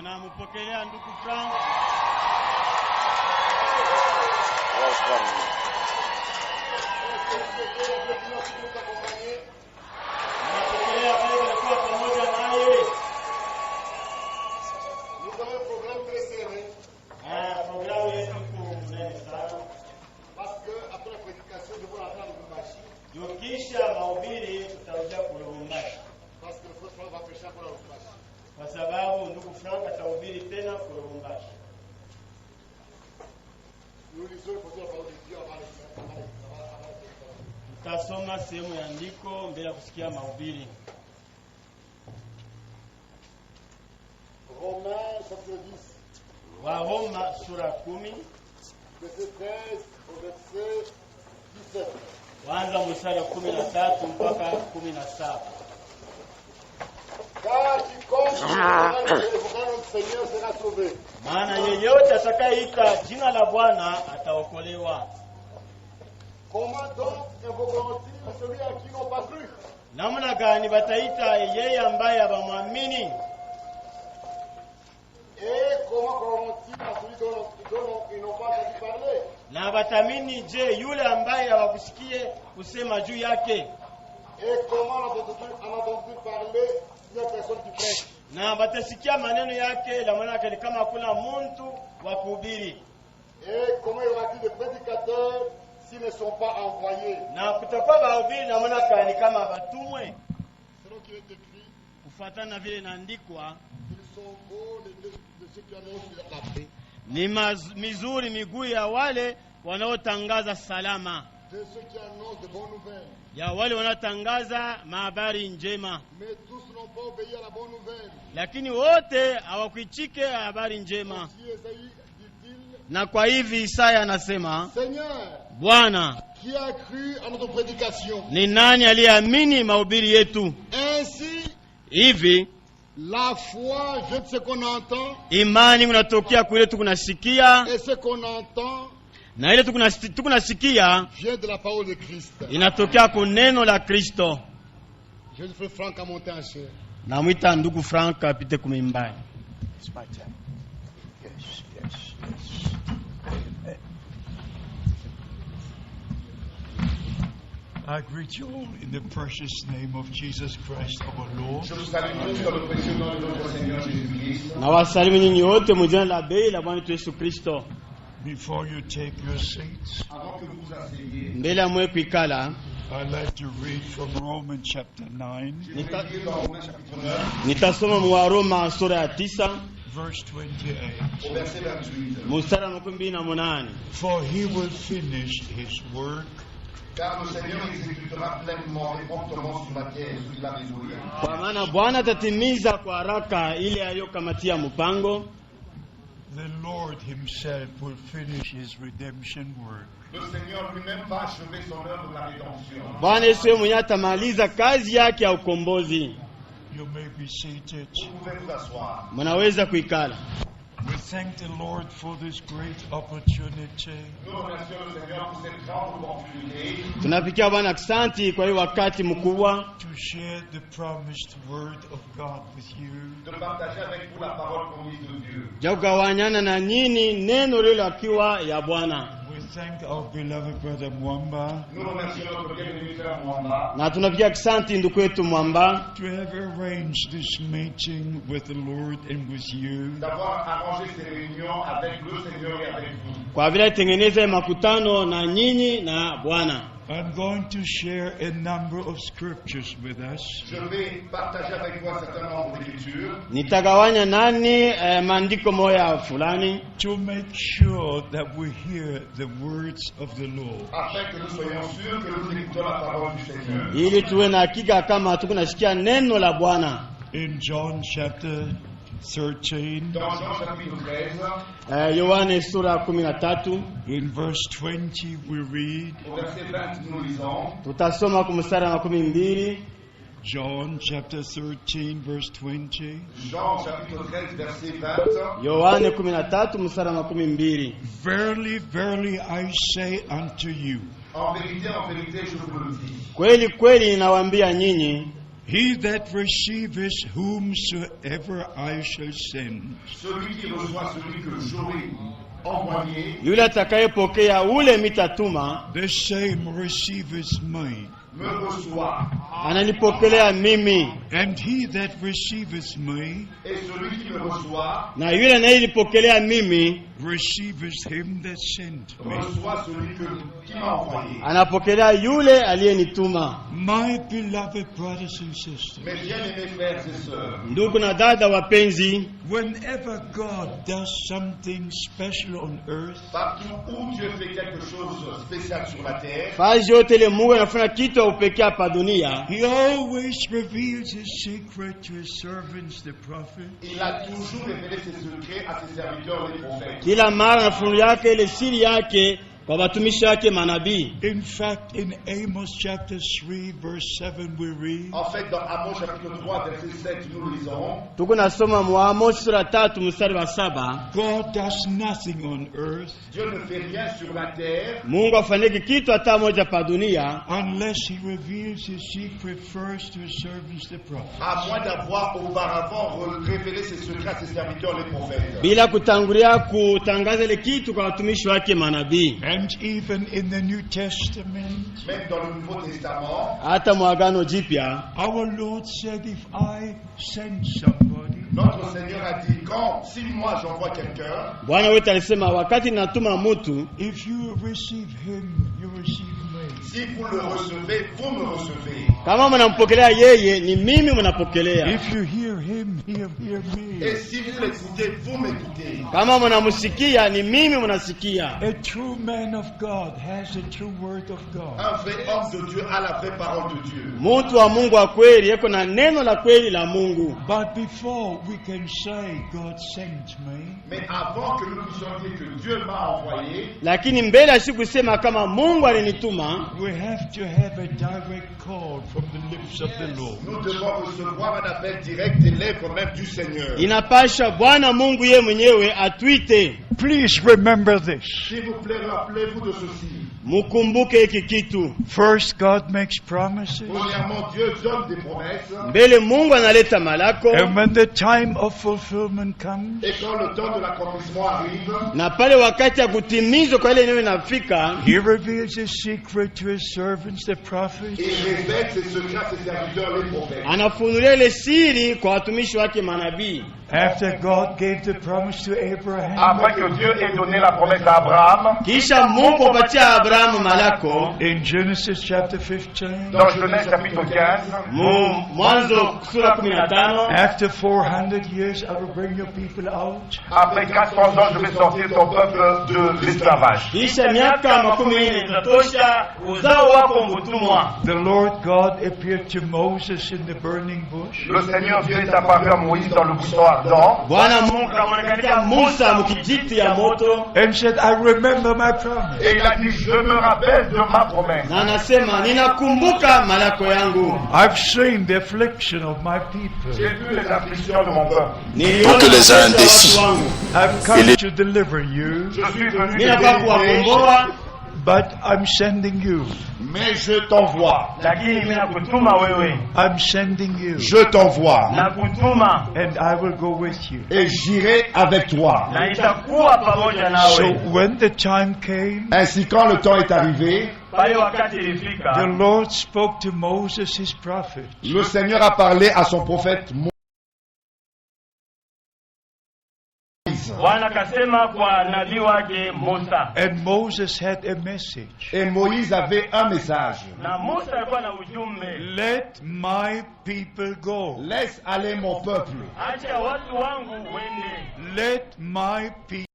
Mnamupokelea ndugu Frank. Mnapokelea wale walikuwa pamoja naye. Nous avons un programme très serré. Programu yetu mnene sana. Parce que après la prédication, je vais rentrer à Lubumbashi. Yukisha mahubiri tutarudia Lubumbashi. Parce que le frère va prêcher pour Lubumbashi. Kwa sababu ndugu Frank atahubiri tena Lubumbashi. Nous lisons le projet de la parole de Dieu avant les Tutasoma sehemu ya andiko mbele ya kusikia mahubiri. Romains chapitre 10. Waroma sura 10 Verset 13 au verset 17. Waanza mstari wa 13 mpaka 17. Car quiconque évoquera le nom du Seigneur sera sauvé. Maana yeyote atakayeita jina la Bwana ataokolewa. Comment donc invoqueront-ils celui à qui ils n'ont pas cru? Namna gani bataita yeye ambaye abamwamini? Et comment croiront-ils à celui dont ils n'ont pas entendu parler? Na batamini je yule ambaye hawakusikie kusema juu yake? Et comment en entendent-ils parler s'il y a personne qui prêche? Na batasikia maneno yake la maana yake kama hakuna mtu wa kuhubiri. Et comment y aura-t-il de prédicateurs s'ils ne sont pas envoyés? Na kutakuwa bahubiri na maana yake kama batumwe. Selon qu'il est écrit, Kufuatana na vile inaandikwa, ils sont beaux de ceux qui annoncent la paix, ni mizuri miguu ya wale wanaotangaza salama, de ceux qui annoncent de bonnes nouvelles. ya wale wanaotangaza habari njema. Mais tous n'ont pas obéi à la bonne nouvelle. Lakini wote hawakuichike habari njema. Aussi Esaïe dit-il, Na kwa hivi Isaya anasema, Seigneur, Bwana, qui a cru à notre prédication? ni nani aliyeamini mahubiri yetu? Ainsi, Hivi la foi, je ne sais qu'on entend, imani unatokea kule tukunasikia, et ce qu'on entend na ile tukunasikia vient de la parole de Christ. inatokea kwa neno la Kristo. Je fais Franck à monter en chair. Namwita ndugu Frank apite kumimbani. It's my time. Yes. I greet you all in the precious name of Jesus Christ our Lord. Je vous salue tous dans le précieux nom de notre Seigneur Jésus-Christ. Na wasalimu nyinyi wote mjina la bei la Bwana Yesu Kristo. Before you take your seats, Avant que vous vous asseyez, Mbele ya mwe kuikala, I'd like to read from Romans chapter 9, je vais lire dans Romains chapitre 9, nitasoma Waroma sura ya 9 verse 28. au verset 28. mstari wa 28. For he will finish his work Car le Seigneur exécutera pleinement et promptement sur la terre ce qu'il a résolu. Kwa maana Bwana atatimiza kwa haraka ile aliyokamatia mpango. The Lord himself will finish his redemption work. Le Seigneur lui-même va achever son œuvre de la rédemption. Bwana Yesu yeye mwenyewe atamaliza kazi yake ya ukombozi. You may be seated. Vous pouvez vous asseoir. Mnaweza kuikala. We thank the Lord for this great opportunity Nous remercions le Seigneur pour cette grande opportunité Tunapikia Bwana asante kwa hii wakati mkubwa to share the promised word of God with you. de partager avec vous la parole promise de Dieu. ja kugawanyana na nyinyi neno lile akiwa ya Bwana. We thank our beloved brother Mwamba Nous remercions notre bien-aimé frère Mwamba Na tunapikia asante ndugu yetu Mwamba to have arranged this meeting with the Lord and with you. d'avoir arrangé ces réunions avec le Seigneur et avec vous. kwa vile tengeneza makutano na nyinyi na Bwana. I'm going to share a number of scriptures with us. Je vais partager avec vous un certain nombre d'écritures Nitagawanya nani maandiko moya fulani To make sure that we hear the words of the Lord. afin que nous soyons sûrs que nous écoutons la parole du Seigneur. ili tuwe na hakika kama tukunasikia neno la Bwana. In John chapter 13, Dans Jean chapitre 13, Yohane sura 13 in verse 20, we read, au verset 20, nous lisons tutasoma kumstari wa 12. John chapter 13, verse 20. Jean chapitre 13, verset 20. Yohane 13 mstari wa 12. Verily, verily, I say unto you, En vérité, je vous le dis, Kweli kweli ninawaambia nyinyi, He that receiveth whomsoever I shall send. Celui qui reçoit celui que j'aurai envoyé Yule atakayepokea ule mitatuma The same receiveth me. me reçoit. ananipokelea mimi, And he that receiveth me Et celui qui me reçoit na yule anayenipokelea mimi receiveth him that sent me. reçoit celui qui m'a envoyé. anapokelea yule aliyenituma. My beloved brothers and sisters, Mes bien-aimés frères et sœurs, Ndugu na dada wapenzi, whenever God does something special on earth, partout où Dieu fait quelque chose de spécial sur la terre, fazi yote ile Mungu anafanya kitu ya upekee hapa dunia, he always reveals his secret to his servants, the prophets. il a toujours révélé ses secrets à ses serviteurs les prophètes. kila mara anafunulia yake ile siri yake kwa watumishi wake manabii. In fact, in Amos chapter 3, verse 7, we read, En fait, dans Amos chapitre 3, verset 7, nous lisons, Tuko nasoma Amos sura 3 mstari wa 7, God does nothing on earth Dieu ne fait rien sur la terre Mungu afanyike kitu hata moja pa dunia unless he reveals his secret first to his servants, the prophets. à moins d'avoir auparavant révélé ses secrets à ses serviteurs les prophètes. bila kutangulia kutangaza ile kitu kwa watumishi wake manabii. And even in the New Testament, Même dans le Nouveau Testament, Hata mwagano jipya our Lord said, if I send somebody, notre Seigneur a dit, si moi j'envoie quelqu'un, Bwana wetu alisema, wakati natuma mtu, if you receive him, you receive me. si vous le recevez, vous me recevez. kama mnampokelea yeye, ni mimi mnapokelea. If you hear him, hear me. Et si vous l'écoutez, vous m'écoutez. Kama mnamsikia, ni mimi mnasikia. A true man of God has a true word of God. Un vrai homme de Dieu a la vraie parole de Dieu. Mtu wa Mungu wa kweli yeko na neno la kweli la Mungu. But before we can say, God sent me, Mais avant que nous puissions dire que Dieu m'a envoyé, Lakini mbele asikusema kama Mungu alinituma, we have to have a direct call from the lips of the Lord. nous devons recevoir un appel direct des lèvres même du Seigneur. inapasha Bwana Mungu yeye mwenyewe atwite. Please remember this. S'il vous plaît, rappelez-vous de ceci. Mukumbuke hiki kitu. First, God makes promises. Premièrement, Dieu donne des promesses. Mbele Mungu analeta malako, And when the time of fulfillment comes, Et quand le temps de l'accomplissement arrive, na pale wakati ya kutimizwa kwa ile neno inafika, he reveals his secret to his servants, the prophets. il révèle ses secrets à ses serviteurs, les prophètes. anafunulia ile siri kwa watumishi wake manabii. After God gave the promise to Abraham, Après que Dieu ait donné la promesse à Abraham, Kisha Mungu apatia Abrahamu malako in Genesis chapter 15, dans Genèse chapitre 15, Mwanzo sura 15, after 400 years I will bring your people out. après 400 ans, je vais sortir ton peuple de l'esclavage. kisha miaka 40 itatosha uzao wako mtumwa. The Lord God appeared to Moses in the burning bush. Le Seigneur Dieu est apparu à Moïse dans le buisson ardent Bwana Mungu akamwonekania Musa mkijiti ya moto, And said, I remember my promise. et il a dit, je me rappelle de ma promesse. na anasema ninakumbuka malako yangu. I've seen the affliction of my people. J'ai vu les afflictions de mon peuple. Niliona que les uns mateso ya décident. watu wangu. I've come to deliver you, Je suis venu Ninafaa te délivrer, kuwakomboa, but I'm sending you. Mais je t'envoie. lakini mimi nakutuma wewe, I'm sending you. Je t'envoie. nakutuma And I will go with you. Et j'irai avec toi. na nitakuwa pamoja So nawe. when the time came, Ainsi, quand le temps est arrivé, Pale wakati the ilifika, Lord spoke to Moses, his prophet. le Seigneur a parlé à son prophète Moïse. Bwana akasema kwa nabii wake Musa, And Moses had a message. Et Moïse avait un message. na Musa alikuwa na ujumbe, Let my people go. Laisse aller mon peuple. acha watu wangu wende. Let my people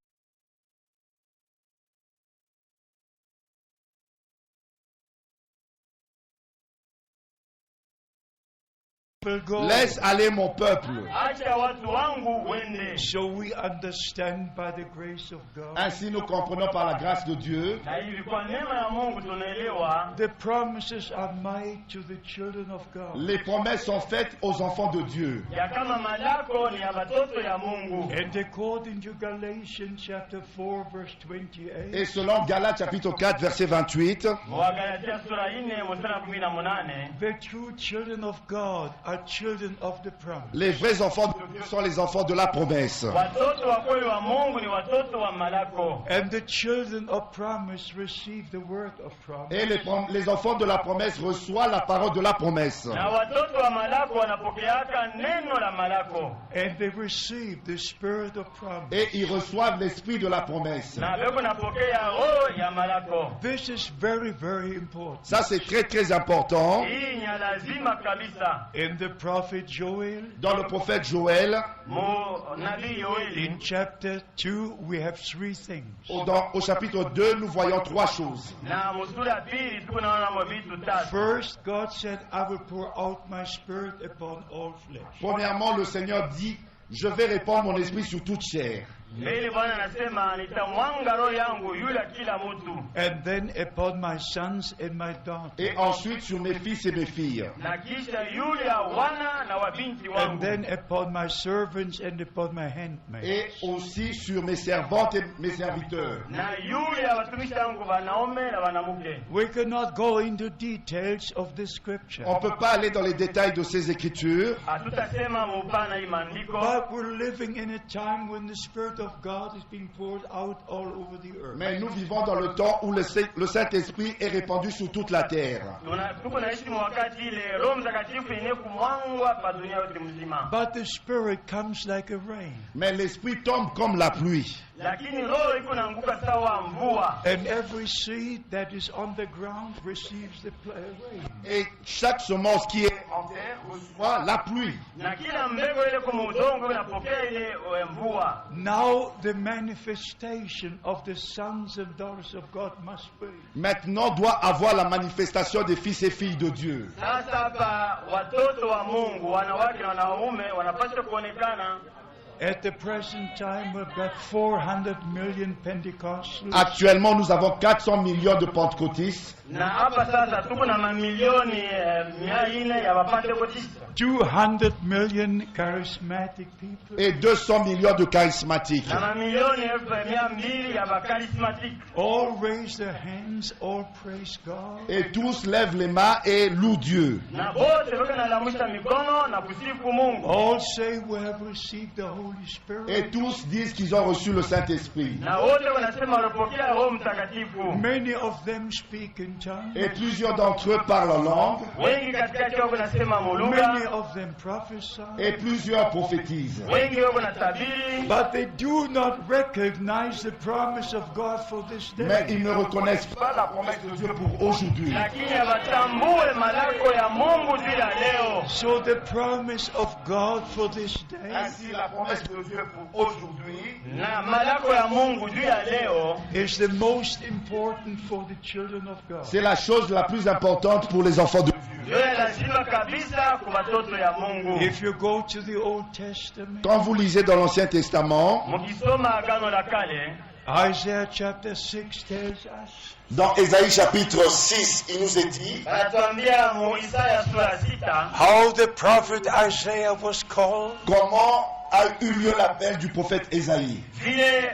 people go. Laisse aller mon peuple. acha watu wangu wende. So we understand by the grace of God. Ainsi nous comprenons par la grâce de Dieu. Na hivi kwa neema ya Mungu tunaelewa The promises are made to the children of God. Les promesses sont faites aux enfants de Dieu. ya kama malako ni ya watoto ya Mungu. And according to Galatians chapter 4 verse 28, Et selon Galates chapitre 4 verset 28, Wagalatia sura 4 mstari 18. the true children of God are children of the promise. les vrais enfants de Dieu sont les enfants de la promesse. Watoto wa kweli wa Mungu ni watoto wa malako. And the children of promise receive the word of promise. Et les enfants de la promesse reçoivent la parole de la promesse. Na watoto wa malako wanapokeaka neno la malako. And they receive the spirit of promise. Et ils reçoivent l'esprit de la promesse. Na beko napokea roho ya malako. This is very, very important. Ça c'est très très important. Hii ni ya lazima kabisa. In the prophet Joel, Dans le prophète Joël, Mo nabii Yoeli in chapter 2, we have three things. au chapitre 2, nous voyons trois choses. na musura ya pili tunaona mo vitu tatu. First, God said, I will pour out my spirit upon all flesh. Premièrement, le Seigneur dit, je vais répandre mon esprit sur toute chair. Mbele Bwana anasema nitamwanga roho yangu yule kila mtu. And then upon my sons and my daughters. Et ensuite sur mes fils et mes filles. Na kisha yule ya wana na wabinti And wangu. then upon my servants and upon my Et handmaids. aussi sur mes servantes et mes serviteurs. Na yule ya watumishi wangu wanaume na wanamke. We cannot go into details of this scripture. On ne peut pas aller dans les détails de ces écritures. Hatutasema mupana hii maandiko. But we're living in a time when the Spirit of God is being poured out all over the earth. Mais nous vivons dans le temps où le Saint-Esprit est répandu sur toute la terre. Tuko naishi wakati ile Roho Mtakatifu yenye kumwangwa pa dunia yote mzima. But the Spirit comes like a rain. Mais l'Esprit tombe comme la pluie. Lakini roho iko naanguka sawa mvua. And every seed that is on the ground receives the rain. Et chaque semence qui est en terre reçoit la pluie. Na kila mbegu ile kwa udongo inapokea ile mvua. Now the manifestation of the sons and daughters of God must be. Maintenant doit avoir la manifestation des fils et filles de Dieu. Sasa hapa watoto wa Mungu, wanawake na wanaume wanapaswa kuonekana. At the present time, we've got 400 million Pentecostals. Actuellement, nous avons 400 millions de pentecôtistes. Na hapa sasa tuko na mamilioni 400 ya Wapentekoste. 200 million charismatic people. Et 200 millions de charismatiques. Na mamilioni 200 ya wakarismatiki. All raise their hands, all praise God. Et tous lèvent les mains et louent Dieu. Na wote wako nalamusha mikono na kusifu Mungu. All say we have received the Holy Spirit. Et tous disent qu'ils ont reçu le Saint-Esprit. Na wote wanasema wanapokea Roho Mtakatifu. Many of them speak in tongues. Et plusieurs d'entre eux parlent en langue. Wengi katikati yao wanasema mulugha. Many of them prophesy. Et plusieurs prophétisent. Wengi wao wanatabiri. But they do not recognize the promise of God for this Mais day. ils ne reconnaissent pas la promesse de Dieu pour aujourd'hui. Lakini hawatambue malako ya Mungu juu ya leo. So the promise of God for this day Ainsi, la promesse de Dieu pour aujourd'hui Na malako ya Mungu juu ya leo is the most important for the children of God. c'est la chose la plus importante pour les enfants de Dieu. ndio ya lazima kabisa kwa watoto ya Mungu. If you go to the Old Testament, Quand vous lisez dans l'Ancien Testament, Mkisoma Agano la Kale, Isaiah chapter 6 tells us dans Ésaïe chapitre 6, il nous est dit anatuambia mu Isaya sura 6 how the prophet Isaiah was called. comment a eu lieu l'appel du prophète Ésaïe. vile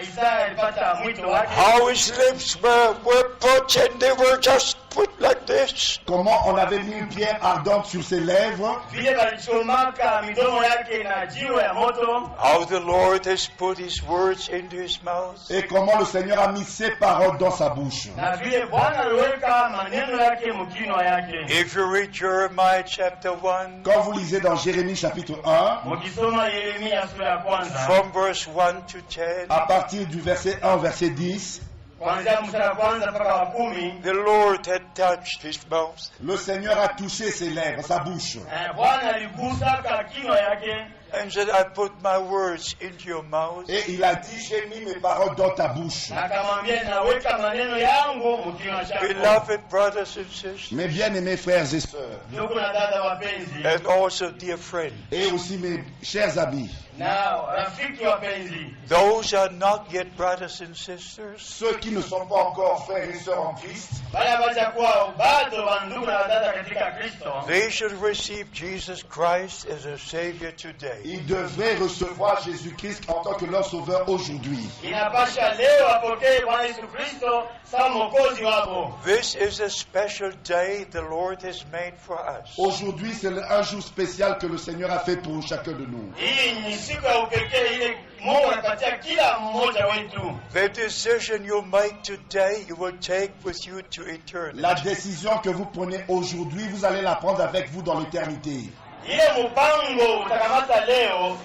Isaya alipata mwito wake, How his lips were put and they were just put like this. Comment on avait mis une pierre ardente sur ses lèvres. vile walichomaka midomo yake na jiwe ya moto, How the Lord has put his words into his mouth. Et comment le Seigneur a mis ses paroles dans sa bouche. na vile Bwana aliweka maneno yake mkinwa yake. If you read Jeremiah chapter 1, Quand vous lisez dans Jérémie chapitre 1, Mkisoma Yeremia sura ya kwanza from verse 1 to 10, à partir du verset 1 au verset 10, kuanzia mstari wa kwanza mpaka wa 10, the Lord had touched his mouth. le Seigneur a touché ses lèvres, sa bouche. Bwana aligusa kinywa yake and said, I put my words into your mouth. Et il a dit, j'ai mis mes paroles dans ta bouche. Na akamwambia naweka maneno yangu mkinywa chako. Beloved brothers and sisters, Mes bien-aimés frères et sœurs, Ndugu na dada wapenzi, and also dear friends, et aussi mes chers amis, na rafiki wapenzi, those are not yet brothers and sisters, ceux qui ne sont pas encore frères et sœurs en Christ, wale hawajakuwa bado wa ndugu na dada katika Kristo, they should receive Jesus Christ as a Savior today. ils devraient recevoir Jésus-Christ en tant que leur sauveur aujourd'hui. inapasha leo wapokee Bwana Yesu Kristo sawa mwokozi wao. This is a special day the Lord has made for us. Aujourd'hui, c'est un jour spécial que le Seigneur a fait pour chacun de nous. Hii ni siku ya upekee ile Mungu anapatia kila mmoja wetu. The decision you make today, you will take with you to eternity. La décision que vous prenez aujourd'hui, vous allez la prendre avec vous dans l'éternité. Ile mpango utakamata leo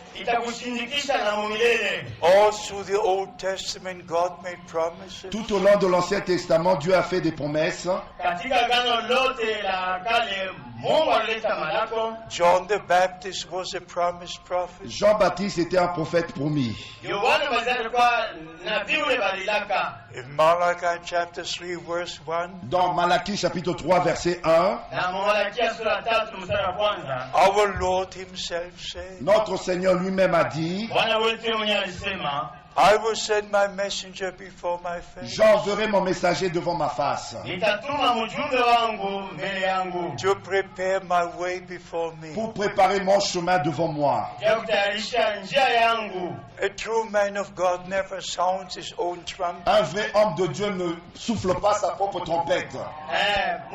itakushindikisha na milele. All through the Old Testament, God made promises. Tout au long de l'Ancien Testament, Dieu a fait des promesses. Katika gano lote la kale Mungu alileta malako. John the Baptist was a promised prophet. Jean-Baptiste était un prophète promis. Yohana Mbatizaji alikuwa nabii ule balilaka. In Malachi chapter 3 verse 1, Dans Malachie chapitre 3 verset 1, Na Malakia sura 3 mstari wa kwanza. our Lord himself said, notre Seigneur lui-même a dit, Bwana wetu mwenyewe alisema, I will send my messenger before my face j'enverrai mon messager devant ma face nitatuma mjumbe wangu mbele yangu. to prepare my way before me. pour préparer mon chemin devant moi. Ya kutayarisha njia yangu. A true man of God never sounds his own trumpet. Un vrai homme de Dieu ne souffle pas sa propre trompette.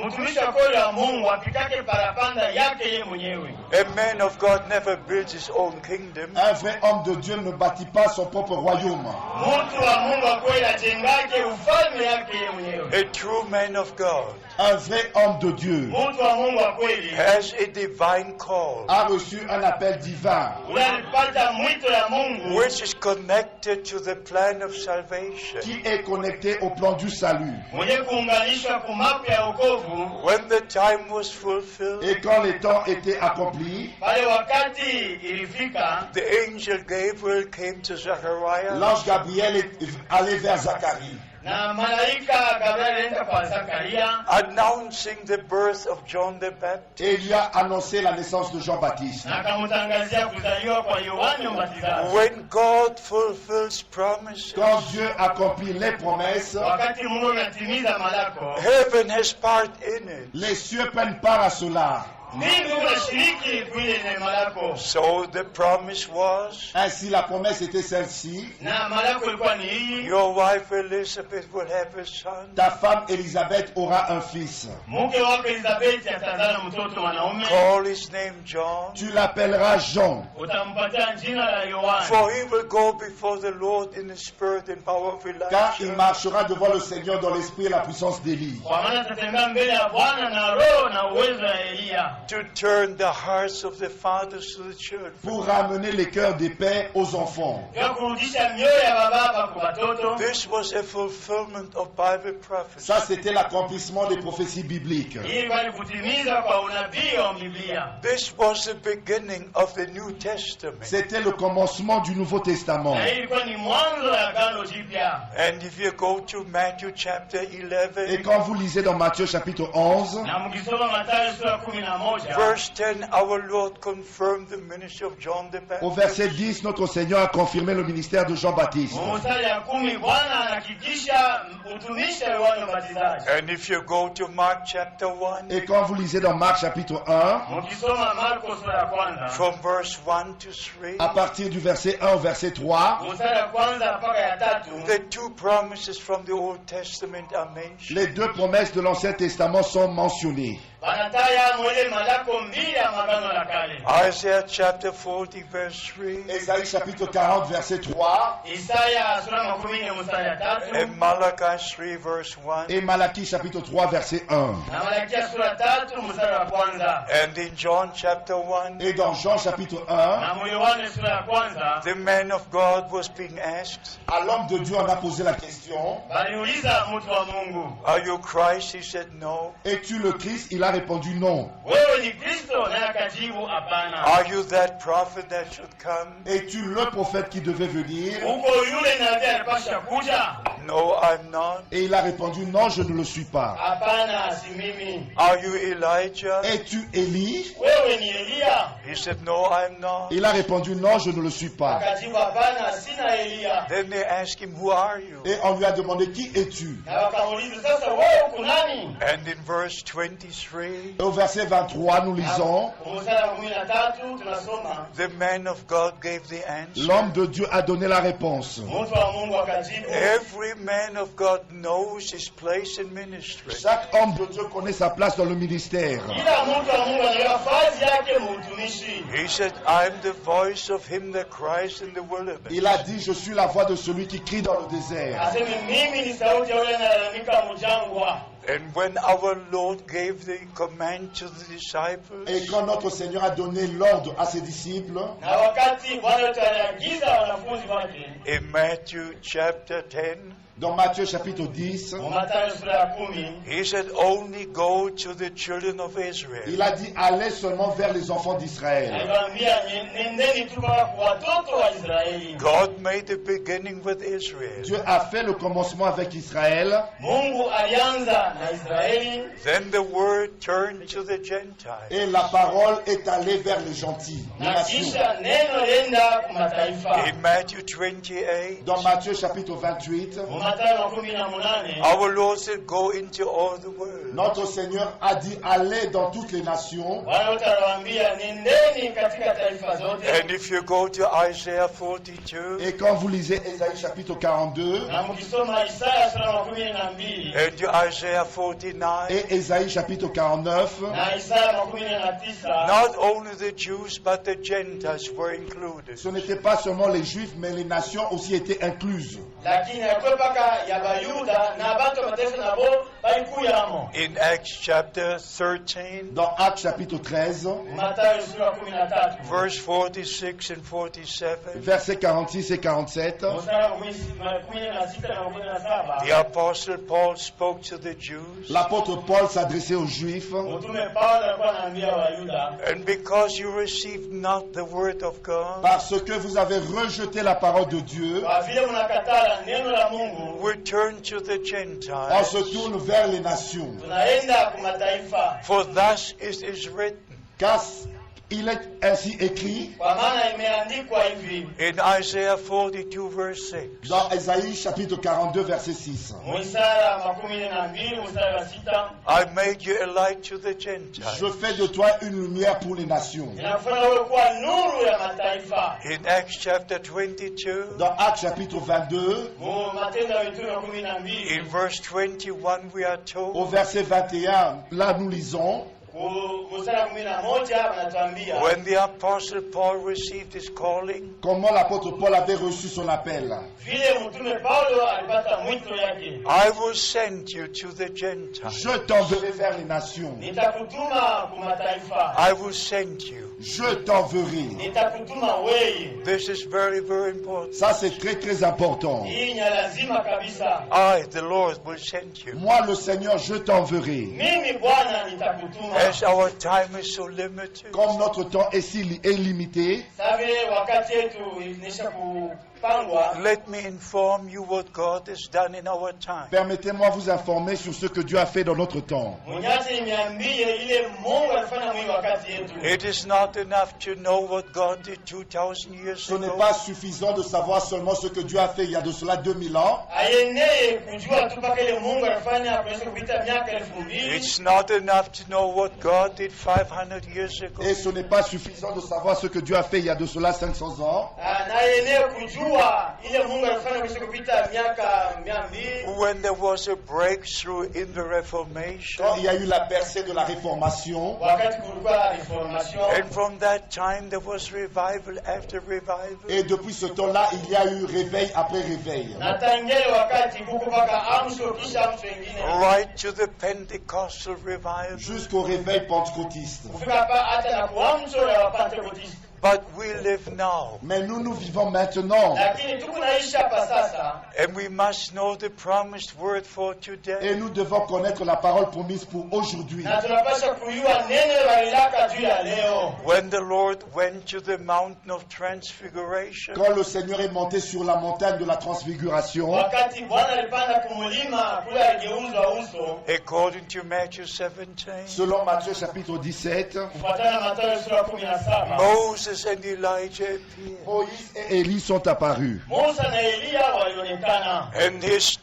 Mtumishi wa kweli wa Mungu apikake parapanda yake yeye mwenyewe. A man of God never builds his own kingdom. Un vrai homme de Dieu ne bâtit pas son propre royaume. Mtu wa Mungu wa kweli ajengake ufalme yake yeye mwenyewe. A true man of God Un vrai homme de Dieu Mtu wa Mungu wa kweli has a divine call a reçu un appel divin ule alipata mwito ya Mungu which is connected to the plan of salvation. qui est connecté au plan du salut. mwenye kuunganishwa kumapu ya wokovu. When the time was fulfilled, Et quand les temps étaient accomplis, Pale wakati ilifika, the angel Gabriel came to Zechariah l'ange Gabriel est allé vers Zacharie, na malaika Gabriel alienda kwa Zakaria announcing the birth of John the Baptist. et il lui a annoncé la naissance de Jean-Baptiste. na akamtangazia kuzaliwa kwa Yohana Mbatizaji. When God fulfills promises, Quand Dieu accomplit les promesses, Wakati Mungu anatimiza malako, heaven has part in it. les cieux prennent part à cela. mbingu unashiriki kuile neema lako. So the promise was, Ainsi, la promesse était celle-ci. Na malako ilikuwa ni hii: your wife Elizabeth will have a son. Ta femme Élisabeth aura un fils. mke wako Elizabeth atazaa mtoto mwanaume, Call his name John, Tu l'appelleras Jean, utampatia jina la Yohana, for he will go before the Lord in the spirit and power of car il Elijah, marchera devant le Seigneur dans l'esprit et la puissance d'Élie, kwa maana atatembea mbele ya Bwana na roho na uwezo wa Eliya, to turn the hearts of the fathers to the children, pour ramener les cœurs des pères aux enfants. ya kurudisha mioyo ya baba kwa watoto. This was a fulfillment of Bible prophecy. Ça, c'était l'accomplissement des prophéties bibliques. Hii ilikuwa ni kutimiza kwa unabii wa Biblia. This was the beginning of the New Testament. C'était le commencement du Nouveau Testament. Na hii ilikuwa ni mwanzo ya Agano Jipya. And if you go to Matthew chapter Et 11, quand vous lisez dans Matthieu chapitre 11, Na mkisoma Mathayo sura 11, verse 10, our Lord confirmed the ministry of John the au Baptist. verset 10, notre Seigneur a confirmé le ministère de Jean-Baptiste. mstari ya 10 Bwana anahakikisha utumishi wa Yohana Mbatizaji. And if you go to Mark chapter 1, Et quand vous lisez dans Marc chapitre 1, Mkisoma Marko sura ya kwanza, from verse 1 to 3, à partir du verset 1 au verset 3, mstari ya kwanza mpaka ya 3, the two promises from the Old Testament are mentioned. les deux promesses de l'Ancien Testament sont mentionnées. banataya mwele malako mbili ya magano la kale. Isaiah chapter 40 verse 3, Ésaïe chapitre 40 verset 3 Isaya sura 10 mstari ya 3, and Malachi 3 verse 1, et Malachie chapitre 3 verset 1. na Malakia sura 3 mstari wa kwanza, and in John chapter 1, Et dans Jean chapitre 1, na Yohana sura ya kwanza, the man of God was being asked, à l'homme de Dieu on a posé la question, baliuliza mtu wa Mungu, are you Christ? He said, no. es-tu le Christ? Il a répondu non. wewe wewe ni Kristo? Naye akajibu hapana. Are you that prophet that should come? Es-tu le prophète qui devait venir? Uko yule nabii alipasha kuja? No, I'm not. Et il a répondu, non, je ne le suis pas. Hapana, si mimi. Are you Elijah? Es-tu Élie? Wewe ni Eliya? He said, no, I'm not. Il a répondu, non, je ne le suis pas. Akajibu hapana, sina Eliya. Then they asked him, who are you? Et on lui a demandé, qui es-tu? Na wakamuuliza sasa, wewe uko nani? And in verse 23, Et au verset 23, nous lisons, Mstari wa 13 tunasoma, the man of God gave the answer. l'homme de Dieu a donné la réponse. mtu wa Mungu akajibu, Every man of God knows his place in ministry. Chaque homme de Dieu connaît sa place dans le ministère. kila mtu wa Mungu anajua nafasi yake muutumishi. He said, I'm the voice of him that cries in the wilderness. Il a dit, je suis la voix de celui qui crie dans le désert. Aseme mimi ni sauti ya yule analalamika mjangwa. And when our Lord gave the command to the disciples, Et quand notre Seigneur a donné l'ordre à ses disciples, Na wakati Bwana wetu aliagiza wanafunzi wake, in Matthew chapter 10, dans Matthieu chapitre 10, Mathayo sura ya 10, he said, only go to the children of Israel. il a dit, allez seulement vers les enfants d'Israël. aliwaambia nendeni tu mpaka kwa watoto wa Israeli. God made the beginning with Israel. Dieu a fait le commencement avec Israël. Mungu alianza na Israeli, Then the word turned to the Gentiles. Et la parole est allée vers les gentils, les na nations. kisha neno lienda kwa mataifa. In Matthew 28, Dans Matthieu chapitre 28, Mathayo wa 18, our Lord said, go into all the world. notre Seigneur a dit, allez dans toutes les nations. Bwana wetu aliwaambia nendeni katika taifa zote. And if you go to Isaiah 42, Et quand vous lisez Ésaïe chapitre 42 Na mkisoma Isaya sura ya 12 and to Isaiah 49, et Ésaïe chapitre 49, na Isaya ya 19, not only the Jews but the Gentiles were included. ce n'était pas seulement les Juifs, mais les nations aussi étaient incluses. lakini haikuwa mpaka ya Bayuda na abantu wa mataifa nabo balikuyamo. In Acts chapter 13, Dans Actes chapitre 13, Mathayo sura ya 13 verse 46 and 47, versets 46 et 47, mstari wa 16 na 17, the Apostle Paul spoke to the Jews. l'apôtre Paul s'adressait aux Juifs. mtume Paulo alikuwa anaambia Wayuda, And because you received not the word of God, Parce que vous avez rejeté la parole de Dieu, kwa vile mnakatala neno la Mungu, return to the on Gentiles. se tourne vers les nations. tunaenda kwa mataifa, For thus it is written Car il est ainsi écrit kwa maana imeandikwa hivi in Isaiah 42 verse 6. dans Ésaïe chapitre 42 verset 6. Isaya 12 mstari wa 6, I made you a light to the Gentiles. Je fais de toi une lumière pour les nations. inafanya wewe kuwa nuru ya mataifa. In Acts chapter 22, Dans Actes chapitre 22, Mu Matendo ya Mitume 12 in verse 21, we are au told, verset 21, là nous lisons, mstari wa 11 anatuambia when the Apostle Paul received his calling, comment l'apôtre Paul avait reçu son appel. vile mtume Paulo alipata mwito yake, I will send you to the Gentiles. Je t'enverrai vers les nations. nitakutuma kwa mataifa, I will send you. Je t'enverrai. nitakutuma wewe. This is very, very important. Ça c'est très très important. Hii ni lazima kabisa. I, the Lord, will send you. Moi le Seigneur, je t'enverrai. Mimi Bwana nitakutuma. As our time is so limited, Comme notre temps est limité, Sasa vile wakati yetu inaisha kupangwa, let me inform you what God has done in our time. permettez-moi vous informer sur ce que Dieu a fait dans notre temps. mwenyezi niambie ile Mungu alifanya mwili wakati yetu. It is not enough to know what God did 2,000 years Ce n'est ago. pas suffisant de savoir seulement ce que Dieu a fait il y a de cela 2000 ans. Ayenee kujua tu mpaka ile Mungu alifanya kuweza kupita miaka 2000. It's not enough to know what God did 500 years ago. Et ce n'est pas suffisant de savoir ce que Dieu a fait il y a de cela 500 ans. Na ayenee kujua ile Mungu alifanya kuweza kupita miaka 200. When there was a breakthrough in the Reformation, Quand il y a eu la percée de la Réformation, Wakati kulikuwa reformation, and from that time there was revival after revival. et depuis ce temps-là, il y a eu réveil après réveil. na tangele wakati kuko mpaka amsho kisha amsho ingine, Right to the Pentecostal revival. Jusqu'au réveil pentecôtiste. kufika hapa hata na kuamsho ya Wapentekoste. But we live now. Mais nous vivons maintenant. lakini tukunaishi hapa sasa, And we must know the promised word for today. Et nous devons connaître la parole promise pour aujourd'hui. na tunapaswa kujua neno la ilaka juu ya leo. When the Lord went to the mountain of transfiguration, Quand le Seigneur est monté sur la montagne de la transfiguration, Wakati Bwana alipanda kumulima kule aligeuzwa uso, according to Matthew 17, selon Matthieu chapitre 17, kufuatana na Mathayo sura 17, Moses and Elijah appeared. Moïse et Élie sont apparus. Musa na Eliya walionekana, And his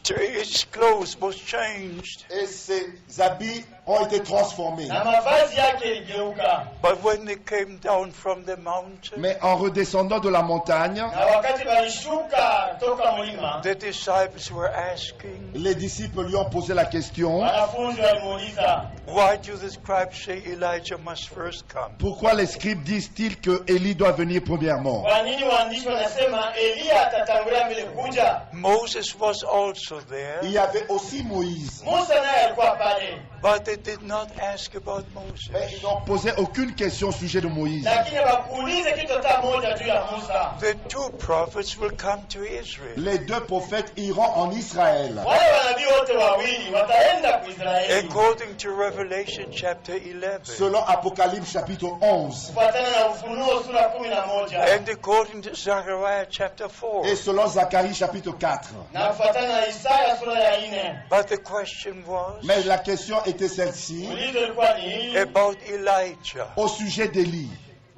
clothes was changed. Et ses habits ont été transformés. na mavazi yake iligeuka. But when they came down from the mountain, Mais en redescendant de la montagne, Na wakati walishuka toka mlima, the disciples were asking, les disciples lui ont posé la question, wanafunzi walimuuliza, why do the scribes say Elijah must first come? pourquoi les scribes disent-ils que Élie doit venir premièrement? kwa nini waandishi wanasema Eliya atatangulia mbele kuja? Moses was also there, Il y avait aussi Moïse. Musa naye alikuwa pale, but they did not ask about Mais Moses. ils n'ont posé aucune question au sujet de Moïse. lakini wakuulize kitu hata moja juu ya Musa. The two prophets will come to Israel. Les deux prophètes iront en Israël. Wale wanabii wote wawili wataenda kwa Israeli, According to Revelation chapter 11, Selon Apocalypse chapitre 11 kufuatana na Ufunuo sura 11, and according to Zechariah chapter 4. et selon Zacharie chapitre 4. na kufuatana na Isaya sura ya 4. But the question was Mais la question était celle-ci, Ulizo ilikuwa ni hii about Elijah. au sujet d'Élie.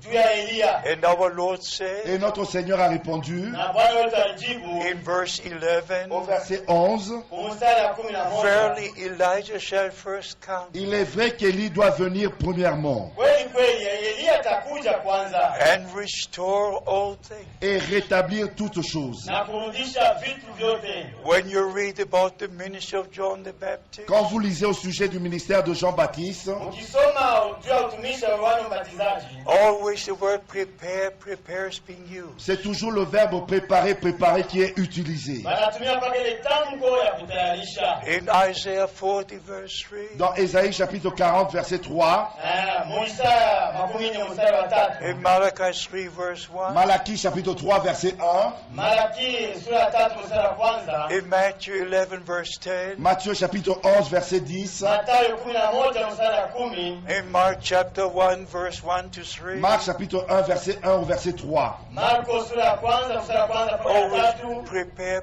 juu ya Eliya, And our Lord said Et notre Seigneur a répondu na Bwana wetu alijibu in verse 11, au verset 11, mstari wa 11, verily Elijah shall first come il est vrai qu'Élie doit venir premièrement kweli kweli Eliya atakuja kwanza and restore all things. et rétablir toutes choses. na kurudisha vitu vyote. When you read about the ministry of John the Baptist, Quand vous lisez au sujet du ministère de Jean-Baptiste, Ukisoma juu ya utumishi wa Yohana Mbatizaji, always the word prepare is being used. c'est toujours le verbe préparer, préparer qui est utilisé. wanatumia mpaka ile tamko ya kutayarisha. In Isaiah 40 verse 3, Dans Ésaïe chapitre 40 verset 3, Isaya 40 mstari wa 3, in Malachi 3 verse 1, Malachie chapitre 3 verset 1, Malaki sura ya 3 mstari wa kwanza, in Matthew 11 verse 10, Matthieu chapitre 11 verset 10, Mathayo 11 mstari wa 10, in Mark chapter 1 verse 1 to 3, Marc chapitre 1 verset 1 au verset 3. Marko sura ya kwanza mstari wa kwanza mpaka always 3, prepare.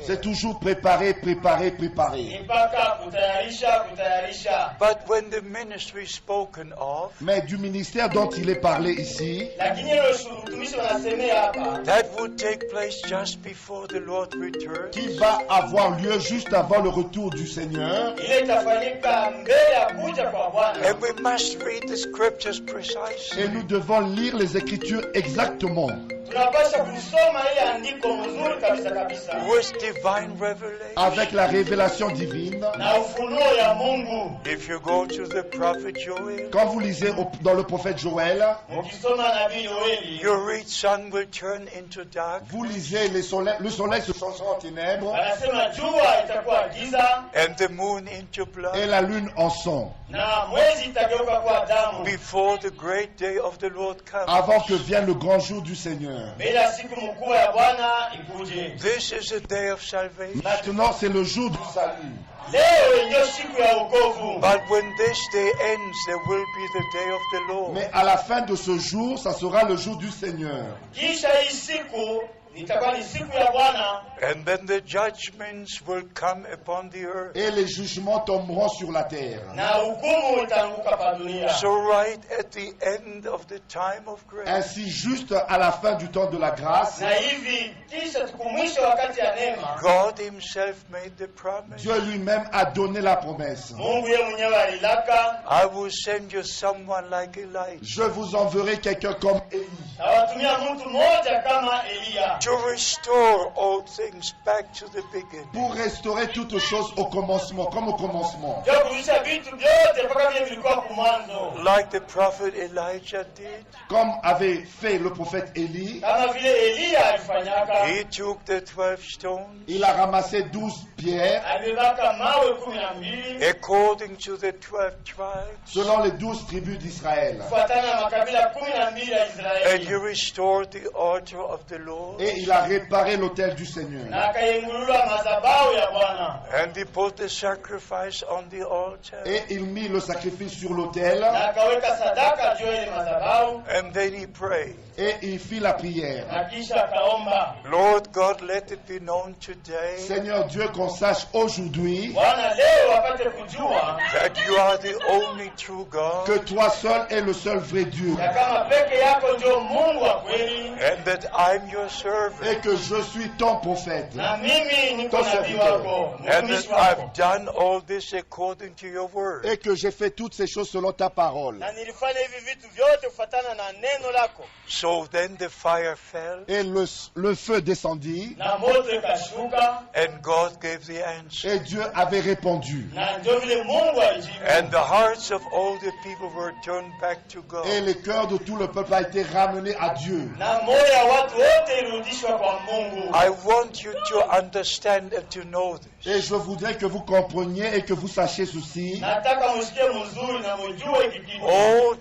C'est toujours préparer, préparer, préparer. mpaka kutayarisha. But when the ministry is spoken of, Mais du ministère dont il est parlé ici, Lakini hilo utumishi wanasemea hapa, that would take place just before the Lord returns. qui va avoir lieu juste avant le retour du Seigneur, ile itafanyika mbele ya kuja kwa Bwana. And we must read the scriptures precisely. et nous devons lire les Écritures exactement, Tunapaswa kusoma ile andiko mzuri kabisa With divine revelation. avec la révélation divine. na ufunuo ya Mungu. If you go to the prophet Joel, Quand vous lisez dans le prophète Joël, Ukisoma nabii Yoeli, you read sun will turn into dark, vous lisez le soleil se changera en ténèbres anasema jua itakuwa giza and the moon into et blood, la lune en sang, na mwezi itageuka kwa damu, before the great day of the Lord comes. avant que vienne le grand jour du Seigneur. bila siku mkuu ya Bwana ikuje. This is a day of salvation. Maintenant, c'est le jour du salut. Leo ndio siku ya wokovu. But when this day ends, there will be the day of the Lord. Mais à la fin de ce jour, ça sera le jour du Seigneur. Kisha hii siku itakuwa ni siku ya Bwana, And then the judgments will come upon the earth. Et les jugements tomberont sur la terre. na hukumu itaanguka pa dunia. So right at the end of the time of grace, Ainsi, juste à la fin du temps de la grâce, Na hivi kisha tukumwisha wakati ya neema, God himself made the promise. Dieu lui-même a donné la promesse. Mungu yeye mwenyewe alilaka, I will send you someone like Elijah Je vous enverrai quelqu'un comme Élie awatumia mtu mmoja kama Eliya to restore all things back to the beginning. pour restaurer toutes choses au commencement, comme au commencement. ndio kurudisha vitu vyote mpaka vile vilikuwa kumwanzo, Like the prophet Elijah did. Comme avait fait le prophète Élie, kama vile Eliya alifanyaka. He took the 12 stones il a ramassé 12 pierres Alibebaka mawe 12 according to the 12 tribes. selon les 12 tribus d'Israël. kufuatana na makabila 12 ya And he Israeli, restored the altar of the Lord. Et il a réparé l'autel du Seigneur. na akaingulula madhabahu ya Bwana, And he put the sacrifice on the altar. Et il mit le sacrifice sur l'autel na akaweka sadaka juu ya ile madhabahu, And then he prayed, et il fit la prière. na kisha akaomba, Lord God, let it be known today Seigneur Dieu, qu'on sache aujourd'hui Bwana leo wapate kujua that you are the only true God, que toi seul es le seul vrai Dieu ya kama peke yako ndio Mungu wa kweli, and that I'm your servant, et que je suis ton prophète. na mimi niko nabii wako, and mtumishi that I've wako, done all this according to your word. Et que j'ai fait toutes ces choses selon ta parole. na nilifanya hivi vitu vyote kufuatana na neno lako. So then the fire fell, Et le feu descendit Na moto ikashuka, and God gave the answer. et Dieu avait répondu. na ndio vile Mungu alijibu, And the hearts of all the people were turned back to Et God. le cœur de tout le peuple a été ramené à Dieu. na moyo ya watu wote ilirudishwa kwa Mungu. I want you to understand and to know this. Et je voudrais que vous compreniez et que vous sachiez ceci. Nataka musikie mzuri na mujue hiki kitu. All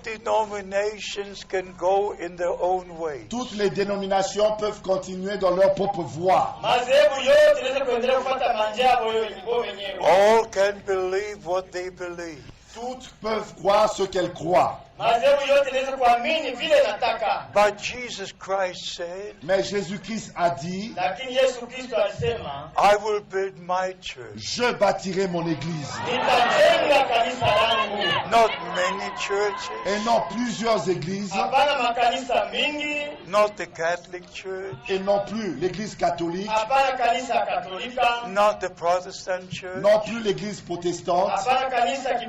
denominations can go in their own way. Toutes les dénominations peuvent continuer dans leur propre voie. Madhehebu yote inaweza kuendelea kufuata manjia yao wenyewe. All can believe what they believe. Toutes peuvent croire ce qu'elles croient. Madhehebu yote inaweza kuamini vile nataka. But Jesus Christ said, Mais Jésus-Christ a dit, Lakini Yesu Kristo alisema, I will build my church. je bâtirai mon église. nitajenga kanisa langu. Not many churches, Et non plusieurs églises, Hapana makanisa mingi, not the Catholic Church, et non plus l'église catholique, hapana kanisa Katolika, not the Protestant Church, non plus l'église protestante, hapana kanisa not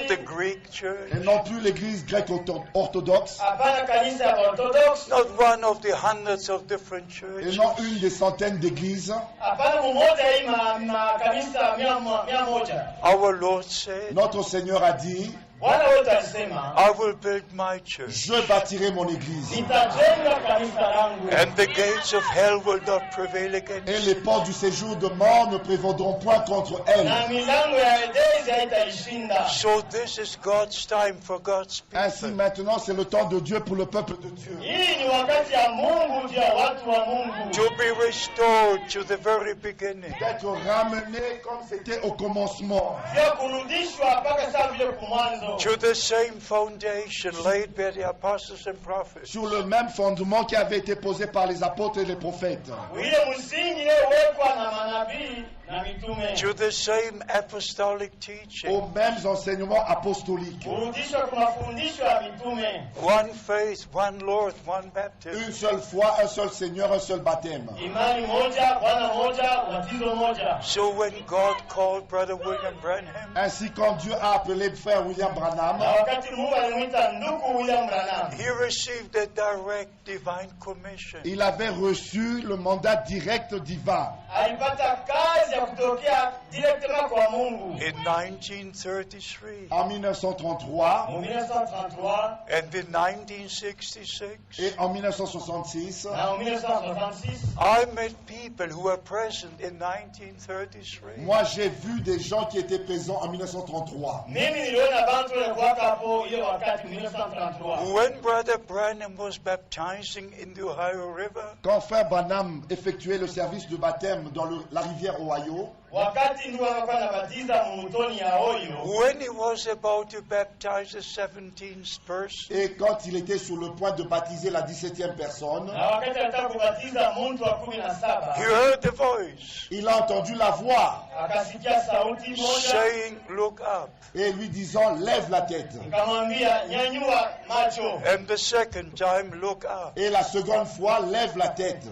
the Kiprotestanti, Greek Church, et non plus l'église grecque-orthodoxe, hapana kanisa ya Orthodox, not one of the hundreds of different et churches. non une des centaines d'églises. hapana mmoja hii makanisa mia moja. Our Lord said, Notre Seigneur a dit, Bwana wote alisema, I will build my church, je bâtirai mon église. nitajenga kanisa langu, and the gates of hell will not prevail Et against les it. portes du séjour de mort ne prévaudront point contre elle. na milango ya Hades haitaishinda. So this is God's time for God's Ainsi people. maintenant c'est le temps de Dieu pour le peuple de Dieu. Hii ni wakati ya Mungu juu ya watu wa Mungu, To be restored to the very beginning. D'être ramené comme c'était au commencement. sio kurudishwa mpaka saa vile kumwanzo, To the same foundation laid by the apostles and prophets. Sur le même fondement qui avait été posé par les apôtres et les prophètes. ile msingi iliyowekwa na manabii na mitume, To the same apostolic teaching. Aux mêmes enseignements apostoliques. kurudishwa kwa mafundisho ya mitume, One faith, one Lord, one baptism. Une seule foi, un seul Seigneur, un seul baptême. imani moja, Bwana moja, ubatizo moja. So when God called Brother William Branham, Ainsi quand Dieu a appelé frère William Branham, Na wakati Mungu alimwita ndugu William Branham, he received a direct divine commission. il avait reçu le mandat direct divin. alipata kazi ya kutokea directement kwa Mungu. In 1933 En 1933 Mu 1933 and in 1966, et en 1966, na mu 1966 I met people who were present in 1933. moi j'ai vu des gens qui étaient présents en 1933. mimi niliona bantu walikuwaka hapo ile wakati 1933 When Brother Branham was baptizing in the Ohio River, Quand frère Branham effectuait le service de baptême dans la rivière Ohio, wakati ndio anakuwa anabatiza mutoni ya Oyo, when he was about to baptize the 17th person, et quand il était sur le point de baptiser la 17e personne, na wakati alitaka kubatiza mtu wa he 17 heard the voice il a entendu la voix akasikia sauti moja saying, "Look up." et lui disant lève la tête. ikamwambia nyanyua macho, And the second time, "Look up." Et la seconde fois lève la tête.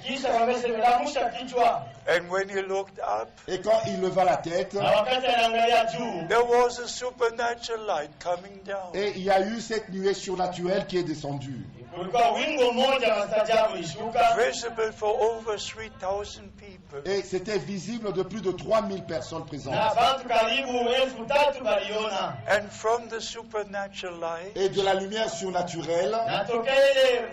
kisha akamwambia semelamusha kichwa, And when he looked up, Et quand il leva la tête, na wakati anaangalia juu there was a supernatural light coming down. et il y a eu cette nuée surnaturelle qui est descendue. kulikuwa wingu moja mastajabu ilishuka, visible for over 3,000 people. Et c'était visible de plus de 3000 personnes présentes. na bantu karibu 3,000 baliona. And from the supernatural light, Et de la lumière surnaturelle Natokea ile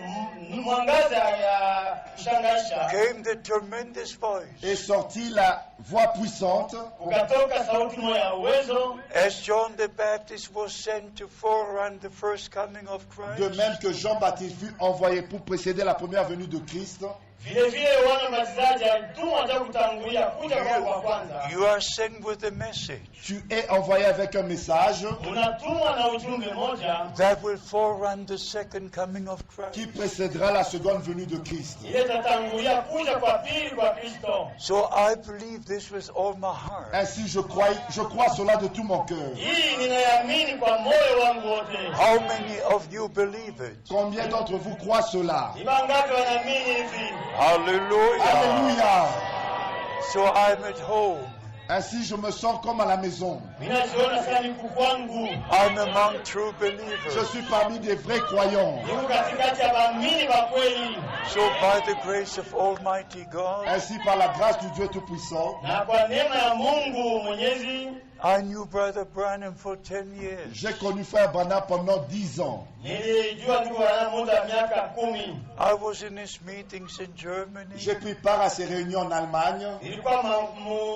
mwangaza ya kushangaisha, came the tremendous voice. est sortie la voix puissante, ukatoka sauti moja ya uwezo, As John the Baptist was sent to forerun the first coming of Christ, de même que Jean-Baptiste fut envoyé pour précéder la première venue de Christ. vile vile Yohana Mbatizaji alitumwa aje kutangulia kuja kwa kwanza. you are sent with a message Tu es envoyé avec un message Unatumwa na ujumbe moja that will forerun the second coming of qui Christ. précédera la seconde venue de Christ. ile tatangulia kuja kwa pili kwa Kristo. So I believe this with all my heart. Ainsi, je crois cela de tout mon cœur. Hii ninayamini kwa moyo wangu wote. How many of you believe it? Combien d'entre vous croient cela? Ni wangapi wanaamini hivi? Hallelujah. Alléluia! So I'm at home. Ainsi, je me sens comme à la maison. Ninajiona sana niko kwangu. I'm among true Je believers. suis parmi des vrais croyants. Niko katikati ya waamini wa kweli. So by the grace of Almighty God, Ainsi, par la grâce du Dieu Tout-Puissant, Na kwa neema ya Mungu Mwenyezi, I knew Brother Branham for 10 years. j'ai connu Frère Branham pendant 10 ans. nilijua tuko na muda wa miaka 10. I was in his meetings in Germany, J'ai pris part à ses réunions en Allemagne Nilikuwa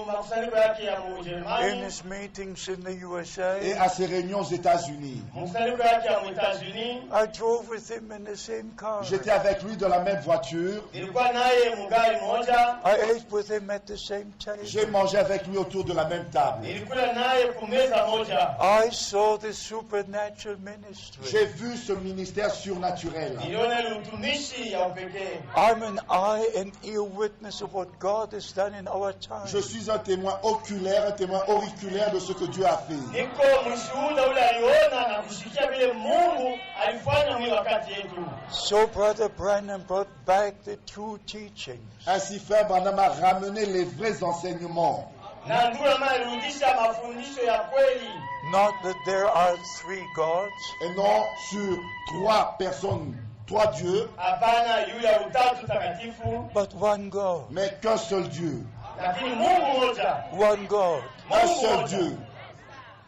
makusanyiko yake ya in Ujerumani, his meetings in the USA. et à ses réunions aux États-Unis. makusanyiko yake ya États-Unis. I drove with him in the same car. J'étais avec lui dans la même voiture. Nilikuwa naye mugari moja. I ate with him at the same J'ai table. mangé avec lui autour de la même table. Nilikula naye kumeza moja. I saw the supernatural ministry. J'ai vu ce ministère surnaturel. Niliona ile utumishi ya upekee. I'm an eye and ear witness of what God has done in our time. Je suis un témoin oculaire, un témoin auriculaire de ce que Dieu a fait. Niko mshuhuda ule aliona na kushikia vile Mungu alifanya mwi wakati yetu. So Brother Branham brought back the true teachings. Ainsi, Frère Branham a ramené les vrais enseignements. Na ndio maana alirudisha mafundisho ya kweli. Not that there are three gods, Et non sur 3 personnes, 3 dieux, Hapana yule ya utatu takatifu, but one God. mais qu'un seul Dieu. lakini Mungu moja. One God, Un Mungu seul moja. Dieu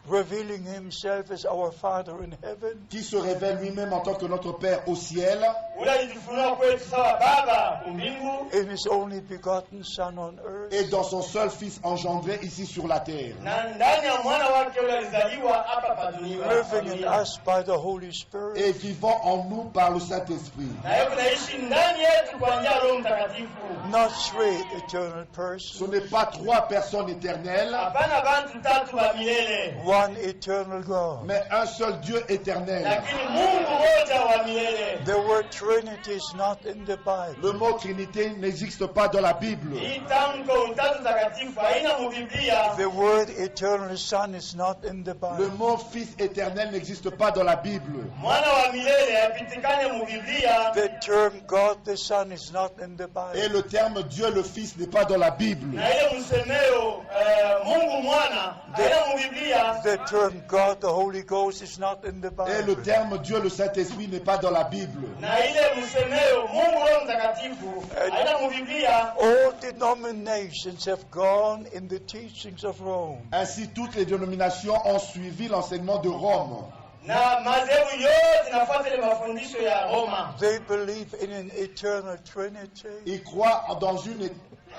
revealing himself as our Father in heaven, qui se révèle lui-même en tant que notre Père au ciel Ule alijifunua kwetu sawa Baba kumbingu, in his only begotten Son on earth. et dans son seul Fils engendré ici sur la terre, na ndani ya mwana wake ule alizaliwa hapa pa dunia. Living in us by the Holy Spirit. et vivant en nous par le Saint-Esprit. Na yeye kunaishi ndani yetu kwa njia ya Roho Mtakatifu. Not three eternal Ce persons, n'est pas 3 personnes éternelles, Hapana bantu tatu ba milele, one eternal God. mais un seul Dieu éternel. lakini Mungu moja wa milele. The word Trinity is not in the Bible. Le mot Trinité n'existe pas dans la Bible. Hii tamko utatu takatifu haina mu Biblia. The word eternal Son is not in the Le Bible. mot Fils éternel n'existe pas dans la Bible. Mwana wa milele hapitikane mu Biblia. The term God the Son is not in the Et Bible. le terme Dieu le Fils n'est pas dans la Bible. Na ile msemeo Mungu mwana haina mu Biblia. The term God the Holy Ghost is not in the Et le Bible. terme Dieu le Saint-Esprit n'est pas dans la Bible. Na ile msemeo Mungu Roho Mtakatifu haina mu Biblia. All denominations have gone in the teachings of Rome. Ainsi, toutes les dénominations ont suivi l'enseignement de Rome. Na madhehebu yote nafuata ile mafundisho ya Roma. They believe in an eternal Trinity, Ils croient dans une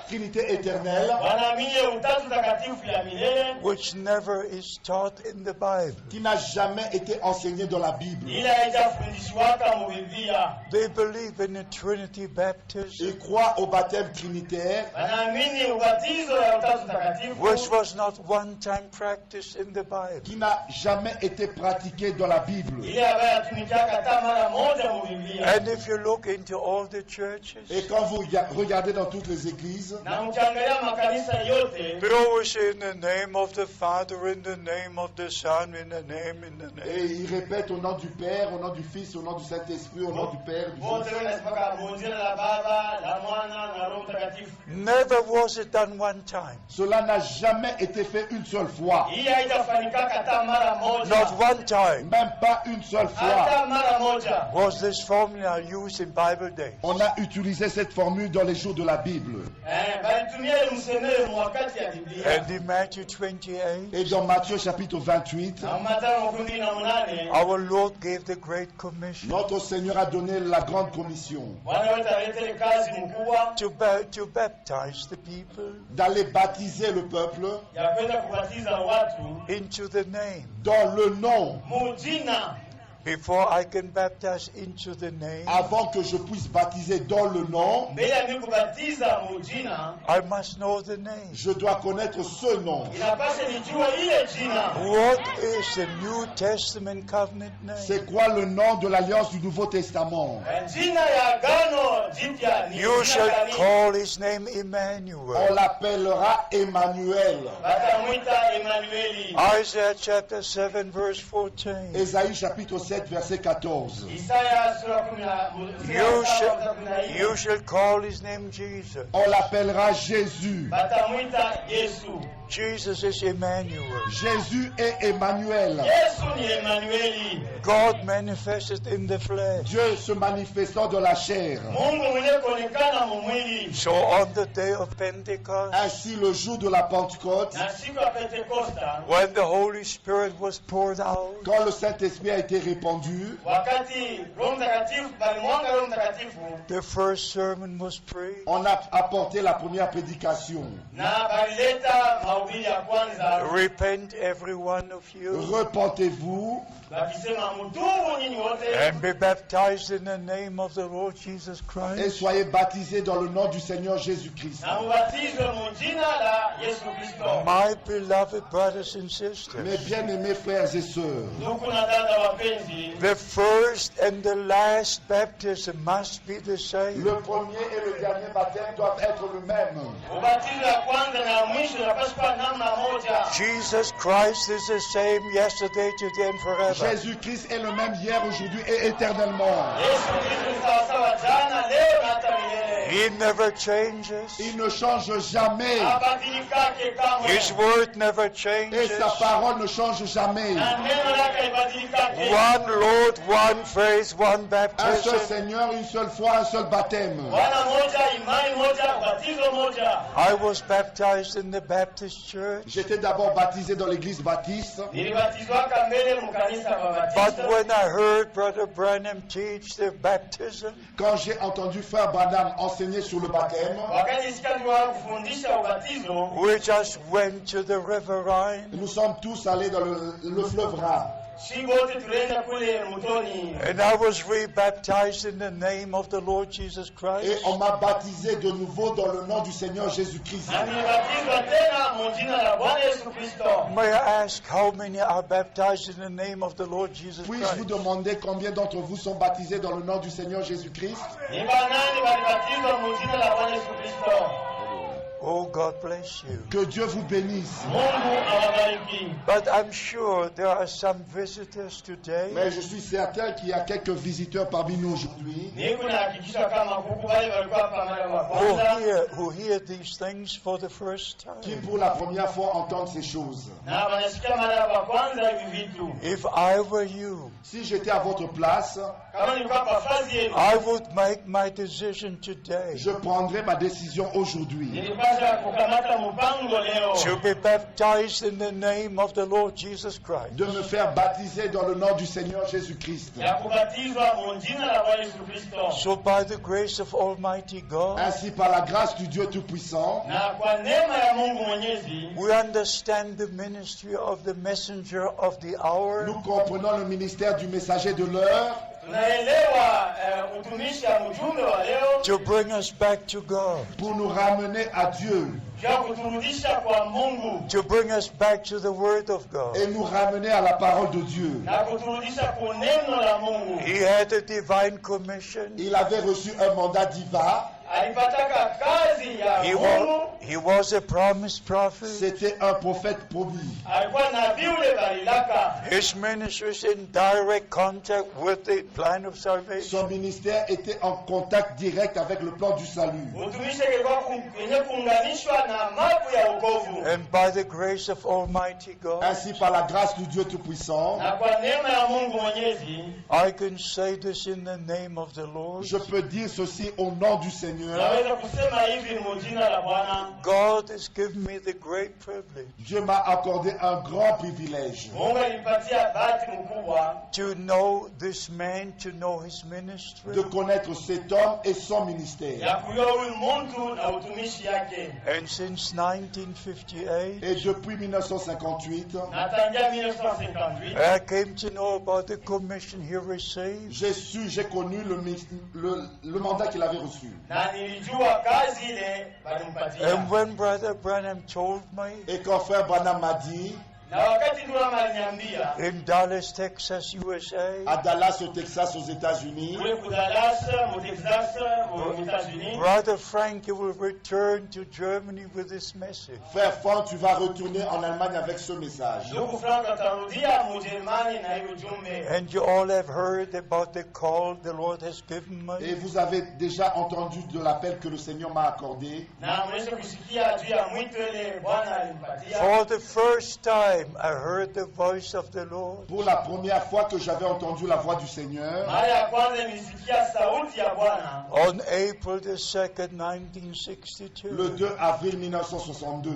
Trinité éternelle Wanaamini utatu takatifu ya milele. which never is taught in the Bible. qui n'a jamais été enseignée dans la Bible. Ile haijafundishwaka mu Biblia. They believe in a Trinity baptism, Ils croient au baptême trinitaire Wanaamini ubatizo ya utatu takatifu. which was not one time practiced in the Bible. qui n'a jamais été pratiqué dans la Bible. Ile ambayo yatumikaka hata mara moja mu Biblia. And if you look into all the churches, Et quand vous regardez dans toutes les églises, Na mkiangalia makanisa yote they always say in the name of the Father, in the name of the Son, in the name. et ils répètent au nom du Père, au nom du Fils, au nom du Saint-Esprit, au nom du Père, du wote Fils. wanasemaka mu jina la Baba, la Mwana na Roho utakatifu. Never was it done one time. Cela n'a jamais été fait une seule fois. Hii haitafanyika hata mara moja. Not one time Même pas une seule fois. Hata mara moja. was this formula used in Bible days. On a utilisé cette formule dans les jours de la Bible. Balitumia ile msemele mwakati ya Biblia. And in Matthew 28, Et dans Matthieu chapitre 28, Na Mathayo 18, our Lord gave the Great Commission notre Seigneur a donné la grande commission Bwana wetu alete kazi mkubwa to baptize the people d'aller baptiser le peuple ya kwenda kubatiza watu into the name. dans le nom. mujina. Before I can baptize into the name, Avant que je puisse baptiser dans le nom, Mbele ya mimi kubatiza mujina, I must know the name. je dois connaître ce nom. inapaswa nijue ile jina. What is the New Testament covenant name? C'est quoi le nom de l'Alliance du Nouveau Testament? Jina ya agano jipya ni You jina shall gani? call his name On Emmanuel. l'appellera Emmanuel. Watamwita Emanueli. Isaiah chapter 7 verse 14. Ésaïe chapitre 7 verset 14. Isaya sura You shall call his name Jesus. On l'appellera Jésus. Watamwita Yesu. Jesus is Emmanuel. Jésus est Emmanuel. Yesu ni Emanueli. God manifested in the flesh. Dieu se manifestant dans la chair. Mungu mwenye kuonekana mumwili. So on the day of Pentecost, Ainsi le jour de la Pentecôte, Na siku ya Pentekosta, when the Holy Spirit was poured out, quand le Saint-Esprit a été répandu, wakati Roho Mtakatifu balimwanga Roho Mtakatifu the first sermon was preached. on a apporté la première prédication. na balileta mahubiri ya kwanza Repent every one of you Repentez-vous wakisema mtubu nyinyi wote and be baptized in the name of the Lord Jesus et Christ. soyez baptisés dans le nom du Seigneur Jésus-Christ. na mubatizwe mu jina la Yesu Kristo. My beloved brothers and Mes sisters, bien-aimés frères et sœurs, Ndugu na dada wapenzi, the first and the last baptism must be the same. le premier et le dernier baptême doivent être le même. ubatizo ya kwanza na ya mwisho unapaswa kuwa namna moja. Jesus Christ is the same yesterday, today, and forever. Jésus-Christ est le même hier, aujourd'hui et éternellement. Yesu Kristo ni sawasawa jana, leo na hata milele. He never changes. Il ne change jamais Habadilikake kamwe. His word never et changes. sa parole ne change jamais. Na neno lake haibadilikake. One Lord, one faith, one Un seul baptism. Seigneur, une seule foi, un seul baptême. Bwana moja, imani moja, ubatizo moja. I was baptized in the Baptist church, J'étais d'abord baptisé dans l'église baptiste, Nilibatizwaka mbele mu kanisa la but Baptiste. when I heard Brother Branham teach the baptism, quand j'ai entendu Frère Branham enseigner sur le baptême, Wakati sikia ndio kufundisha ubatizo, we just went to the River Rhine, nous sommes tous allés dans le fleuve Rhin. si wote tulienda kule mtoni. and I was rebaptized in the name of the Lord Jesus Et Christ. on m'a baptisé de nouveau dans le nom du Seigneur Jésus-Christ. Na nilibatizwa tena mu jina la Bwana Yesu Kristo. May I ask how many are baptized in the name of the Lord Jesus Puis-je vous Christ? demander combien d'entre vous sont baptisés dans le nom du Seigneur Jésus-Christ? Ni banani balibatizwa mu jina la Bwana Yesu Kristo. Oh, God bless you. Que Dieu vous bénisse. Mungu awabariki. But I'm sure there are some visitors today Mais je suis certain qu'il y a quelques visiteurs parmi nous aujourd'hui Niko nahakikisha kama kuku wale walikuwa hapa mara ya kwanza who hear these things for the first qui time. pour la première fois entendent ces choses. na wanasikia mara ya kwanza hivi vitu. If I were you, Si j'étais à votre place, Kama nilikuwa kwa fazi yenu, I would make my decision today je prendrais ma décision aujourd'hui nilipasha kukamata mpango leo to be baptized in the name of the Lord Jesus Christ. de me faire baptiser dans le nom du Seigneur Jésus-Christ. ya kubatizwa mu jina la Bwana Yesu Kristo. So by the grace of Almighty God, Ainsi, par la grâce du Dieu Tout-Puissant, Na kwa neema ya Mungu Mwenyezi we understand the ministry of the messenger of the hour. nous comprenons le ministère du messager de l'heure tunaelewa utumishi wa mjumbe wa leo to bring us back to God, pour nous ramener à Dieu ya kuturudisha kwa Mungu to bring us back to the Word of God. et nous ramener à la parole de Dieu. na kuturudisha kwa neno la Mungu. He had a divine commission. Il avait reçu un mandat divin. Alipataka kazi ya Mungu. He was a promised prophet. C'était un prophète promis. alikuwa nabii ule balilaka. His ministry is in direct contact with the plan of salvation. Son ministère était en contact direct avec le plan du salut. Utumishi ulikuwa kwenye kuunganishwa na mambo ya wokovu. And by the grace of Almighty God, Ainsi, par la grâce du Dieu Tout-Puissant, Na kwa neema ya Mungu Mwenyezi, I can say this in the name of the Lord. je peux dire ceci au nom du Seigneur. naweza kusema hivi mjina la Bwana. God has given me the great privilege Dieu m'a accordé un grand privilège Mungu alipatia bahati mkubwa to know this man, to know his ministry. de connaître cet homme et son ministère. ya kujua huyu mtu na utumishi yake. And since 1958, Et depuis 1958, Na tangia 1958 I came to know about the commission he received. j'ai connu le mandat qu'il avait reçu. na nilijua kazi ile walimpatia. And when Brother Branham told me Et quand frère Branham m'a dit, Na wakati ndio aliniambia in Dallas, Texas, USA, à Dallas au Texas aux États-Unis, kule ku Dallas, mu Texas, mu États-Unis, Brother Frank, you will return to Germany with this message. frère Franck, tu vas retourner en Allemagne avec ce message. ndugu Frank atarudia Mjerumani na hiyo ujumbe. And you all have heard about the call the Lord has given Et me. vous avez déjà entendu de l'appel que le Seigneur m'a accordé. Na mnaweza kusikia juu ya mwito ile Bwana alimpatia. For the first time, I heard the voice of the Lord. Pour la première fois que j'avais entendu la voix du Seigneur, Mara ya kwanza nilisikia sauti ya Bwana On April the 2nd, 1962. le 2 avril 1962.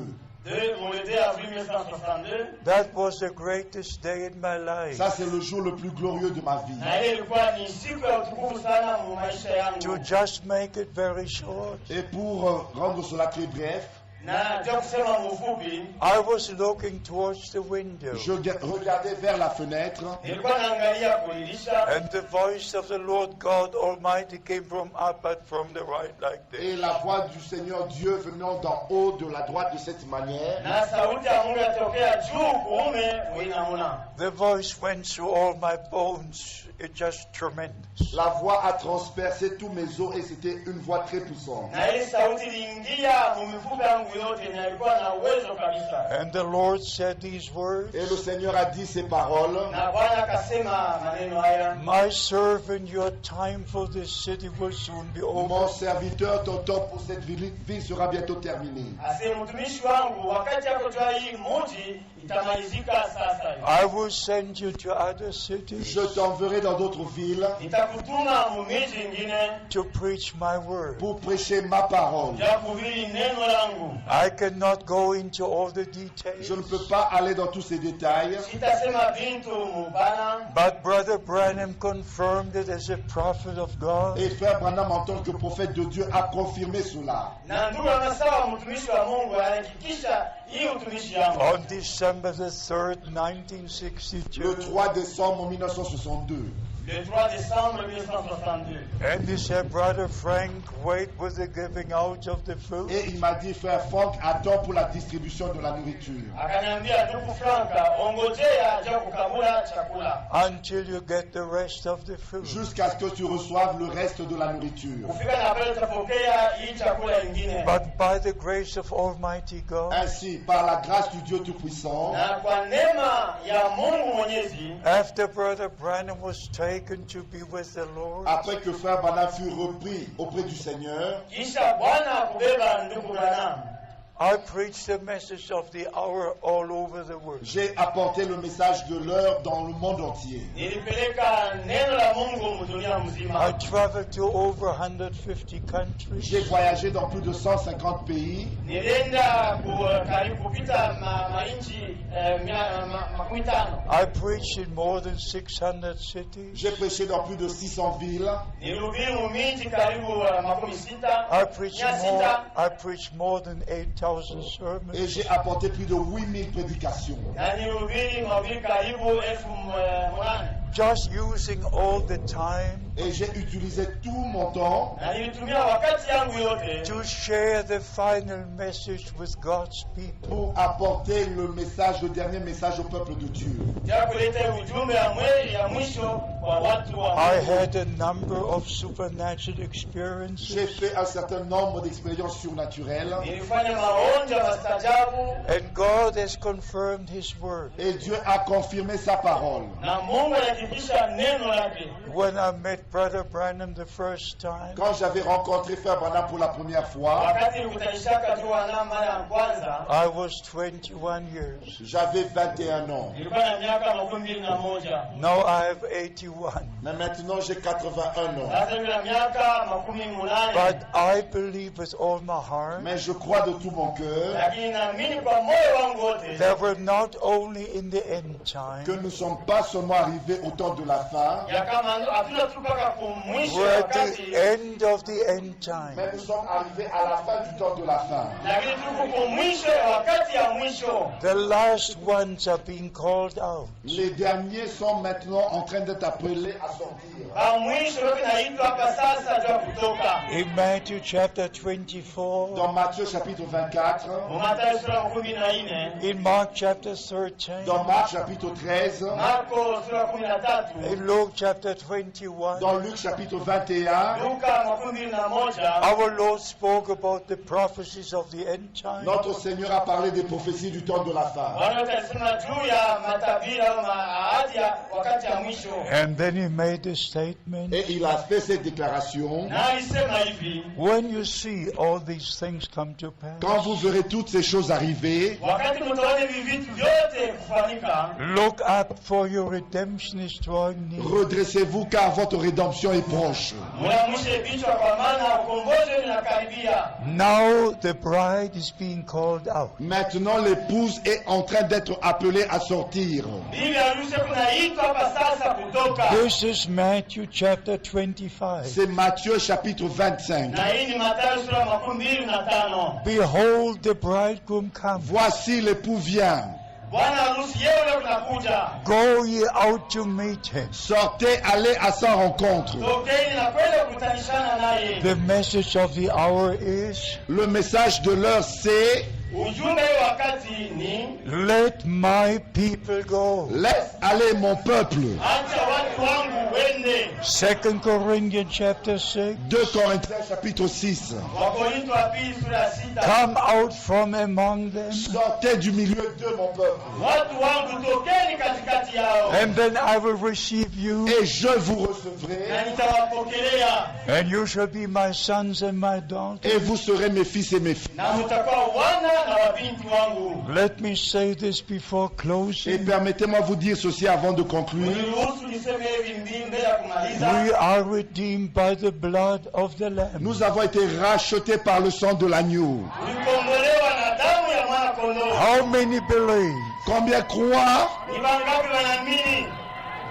le 2 avril 1962. That was the greatest day in my life. Ça, c'est le jour le plus glorieux de ma vie. Na ile ilikuwa ni siku ya utukufu sana mu maisha To yangu. just make it very short, Et pour rendre cela très bref, Na ndio kusema mfupi, I was looking towards the window, je regardais vers la fenêtre nilikuwa naangalia kulilisha and the voice of the Lord God Almighty came from up and from the right, like et this. la voix du Seigneur Dieu venant d'en haut, de la droite, de cette manière. na sauti ya Mungu yatokea juu kuume uinamuna. The voice went through all my bones. It's just tremendous. La voix a transpercé tous mes os et c'était une voix très puissante. Na ile sauti iliingia mu mifupa yangu yote na ilikuwa na uwezo kabisa. And the Lord said these words, Et le Seigneur a dit ces paroles. Na Bwana akasema maneno haya, My servant, your time for this city will soon be over. Mon serviteur, ton temps pour cette ville sera bientôt terminé. ase mtumishi wangu, wakati yako jua hii mji itamalizika sasa hivi. I will send you to other cities Je t'enverrai dans d'autres villes Nitakutuma mu miji ingine to preach my word. pour prêcher ma parole. ya kuhubiri neno langu. I cannot go into all the Je details, ne peux pas aller dans tous ces détails, Sitasema bintu mubana, but Brother Branham confirmed it as a prophet of God. et frère Branham en tant que prophète de Dieu a confirmé cela. na ndugu anasawa mtumishi wa Mungu anahakikisha hii utumishi yangu. On December the 3rd, Le 1962, 3 décembre 1962. Le 3 décembre 1962. and he said, Brother Frank, wait with the giving out of the food Et il m'a dit, frère Franck, attends pour la distribution de la nourriture. Akaniambia, ndugu Franka, ongojea ja kukabula chakula until you get the rest of the food. Jusqu'à ce que tu reçoives le reste de la nourriture. kufika na pale utapokea hii chakula ingine. But by the grace of Almighty God, Ainsi, par la grâce du Dieu Tout-Puissant, Na kwa neema ya Mungu Mwenyezi, after Brother Branham was taken to be with the Lord, après que frère Branham fut repris auprès du Seigneur, kisha Bwana kubeba ndugu Branham, I preached the message of the hour all over the world. j'ai apporté le message de l'heure dans le monde entier. nilipeleka neno la Mungu dunia I mzima. traveled to over 150 countries. J'ai voyagé dans plus de 150 pays. Nilienda karibu kupita mainchi 15. I preached in more than 600 cities. J'ai prêché dans plus de 600 villes. Nilihubiri mu miji karibu 600. I preached more than 8,000 sermons. Et j'ai apporté plus de 8000 prédications. Na nilihubiri mahubiri karibu 8,000. just using all the time Et j'ai utilisé tout mon temps na nilitumia wakati yangu yote to share the final message with God's people. pour apporter le message, le dernier message au peuple de Dieu. ya kuleta ujumbe ya mwisho kwa watu wa I Mungu. had a number of supernatural J'ai experiences, fait un certain nombre d'expériences surnaturelles Nilifanya maonjo ya mastajabu and God has confirmed His word. et Dieu a confirmé sa parole. na Mungu anahakikisha neno lake. When I met Brother Branham the first time, Quand j'avais rencontré Frère Branham pour la première fois, Wakati nilikutanishaka tu wana mara ya kwanza, I was 21 years. j'avais 21 ans. nilikuwa na miaka 21. Now I have 81. Mais maintenant j'ai 81 ans. Sasa nina miaka 18. But I believe with all my heart Mais je crois de tout mon cœur Lakini naamini kwa moyo wangu wote that we're not only in the end que time, nous ne sommes pas seulement arrivés au temps de la fin, ya kama hatuna tu mpaka kumwisho we're at wakati, the end of the end time. mais nous sommes arrivés à la fin du temps de la fin. lakini tuko kumwisho ya wakati ya mwisho. The last ones are being called out. Les derniers sont maintenant en train d'être appelés à sortir. Kwa mwisho ndio kinaitwa hapa sasa ndio kutoka. In Matthew chapter 24, Dans Matthieu chapitre 24, Mathayo sura ya 14, in Mark chapter 13, dans Marc chapitre 13, Marko sura ya 13, in Luke chapter 21, dans Luc chapitre 21, Luka 21. our Lord spoke about the prophecies of the end time. notre Seigneur a parlé des prophéties du temps de la fin. Bwana atasema juu ya matabiri au ahadi ya wakati ya mwisho. And then he made a statement. Et il a fait cette déclaration. Na alisema hivi, When you see all these things come to Quand pass, vous verrez toutes ces choses arriver, wakati mtaona hivi vitu vyote kufanyika, look up, for your redemption is drawing near. redressez-vous car votre rédemption est proche. mwishe vichwa kwa maana ukombozi unakaribia. Now the bride is being called out. Maintenant, l'épouse est en train d'être appelée à sortir. Bibi harusi kunaitwa hapa sasa kutoka. This is Matthew chapter 25. C'est Matthieu chapitre 25. Na hii ni Mathayo sura ya 25. Behold, the bridegroom comes. Voici l'époux vient. Bwana harusi yeye leo kunakuja. Go ye out to meet him. Sortez, allez à sa rencontre. Tokeni na kwenda kukutanishana naye. The message of the hour is, Le message de l'heure c'est Ujumbe wa wakati ni let my people go. laisse aller mon peuple. acha watu wangu wende. 2 Corinthians chapter 6. 2 Corinthiens chapitre 6. Wakorintho wa pili sura ya 6. Come out from among them, Sortez du milieu de mon peuple. Watu wangu tokeni katikati yao. and then I will receive you, Et je vous Na recevrai. nitawapokelea. and you shall be my sons and my daughters. Et vous serez mes fils et mes filles. Na mtakuwa wana na wabinti wangu. Let me say this before Et closing. permettez-moi vous dire ceci avant de conclure. Niruhusu niseme hivi mbele ya kumaliza. We are redeemed by the blood of the Lamb. Nous avons été rachetés par le sang de l'agneau. Tulikombolewa na damu ya mwana kondoo. How many believe? Combien croient? Ni wangapi wanaamini?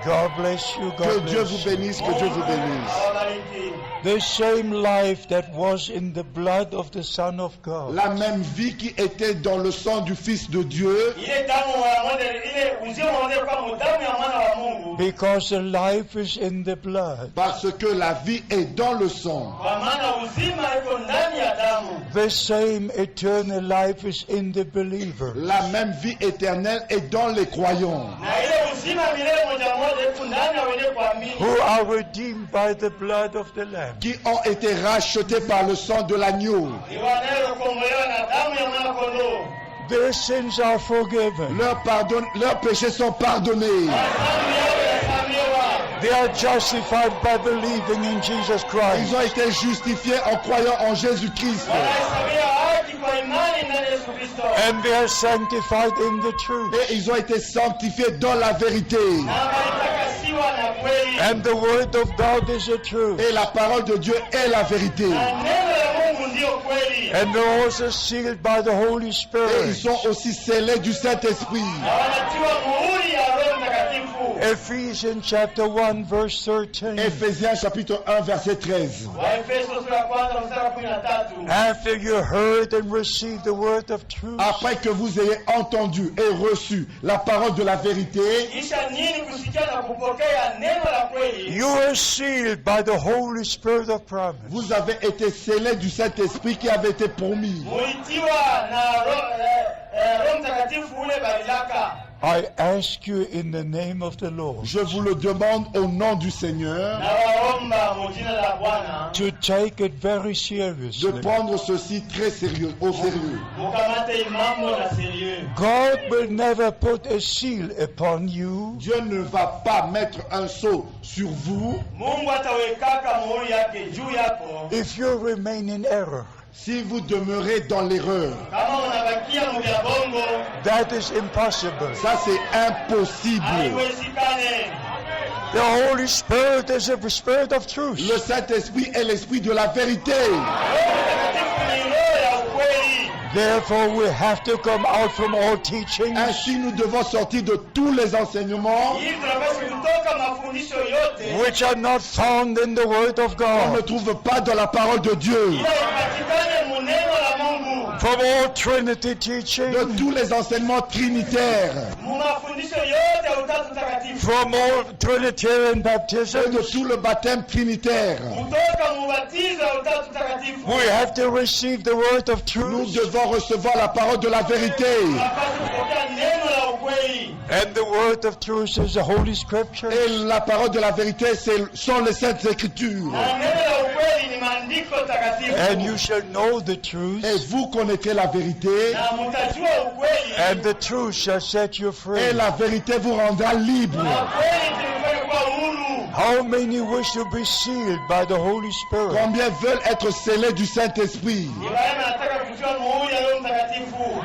God bless you. Que God Dieu bless vous you. bénisse, que Dieu vous bénisse. Awabariki. The same life that was in the blood of the Son of God La même vie qui était dans le sang du Fils de Dieu, Ile damu ya mwana, ile uzima unaotoka kwa damu ya mwana wa Mungu. because the life is in the blood. parce que la vie est dans le sang. Kwa maana uzima iko ndani ya damu. The same eternal life is in the believer. La même vie éternelle est dans les croyants, Na ile uzima milele moja moja iko ndani ya wenye kuamini. Who are redeemed by the blood of the Lamb. qui ont été rachetés par le sang de l'agneau. Ni wanaokombolewa na damu ya mwana kondoo. Their sins are forgiven. Leurs péchés sont pardonnés. Dhambi yao yasamehewa. They are justified by believing in Jesus Ils Christ. ont été justifiés en croyant en Jésus-Christ. Wanahesabiwa haki kwa imani ndani ya Yesu Kristo. And they are sanctified in the truth. Et ils ont été sanctifiés dans la vérité. Na walitakasiwa na kweli. And the word of God is the truth. Et la parole de Dieu est la vérité. Na neno la Mungu ndio kweli. And they're also sealed by the Holy Et ils Spirit. sont aussi scellés du Saint-Esprit. Na wanatiwa muhuri ya Roho Mtakatifu. Ephesians chapter 1 verse 13. Éphésiens chapitre 1 verset 13. Waefeso sura ya kwanza mstari wa 13. After you heard and received the word of truth, Après que vous ayez entendu et reçu la parole de la vérité, Kisha nini kusikia na kupokea neno la kweli? you are sealed by the Holy Spirit of promise. vous avez été scellés du Saint-Esprit qui avait été promis. Muitiwa na Roho Mtakatifu ule barilaka. I ask you in the name of the Lord Je vous le demande au nom du Seigneur Na waomba mu jina la Bwana to take it very de seriously. prendre ceci très sérieux, au sérieux. mukamate mambo na serieux. God will never put a seal upon you Dieu ne va pas mettre un sceau sur vous Mungu atawekaka muhuri yake juu yako if you remain in error. si vous demeurez dans l'erreur. kama unabakia mu vya bongo. That is impossible. Ça, c'est impossible. Haiwezekane. The Holy Spirit is a spirit of truth. Le Saint-Esprit est l'esprit de la vérité. Roho Mtakatifu ni roho ya ukweli. Therefore, we have to come out from all teachings Ainsi, nous devons sortir de tous les enseignements Ili tunapaswa kutoka mafundisho yote which are not found in the Word of qu'on ne God, trouve pas dans la parole de Dieu. ila ipatikane mu neno la Mungu. from all Trinity teaching, De tous les enseignements trinitaires Mu mafundisho yote ya Utatu Mtakatifu. from all Trinitarian et de baptisms. tout le baptême trinitaire. Kutoka mu batizo ya Utatu Mtakatifu. We have to receive the Word of Nous truth, devons recevoir la parole de la vérité. Tunapaswa kupokea neno la ukweli. and the Word of truth is the Holy Scripture. Et la parole de la vérité, sont les saintes écritures. Na neno la ukweli ni maandiko takatifu. And you shall know the truth, Et vous connaîtrez la vérité, Na mutajua ukweli. and the truth shall set you free. et la vérité vous rendra libre. Na ukweli tulifanya kuwa huru. How many wish to be sealed by the Holy Spirit? Combien veulent être scellés du Saint-Esprit? Ibrahim anataka kujua muhuri ya Roho Mtakatifu.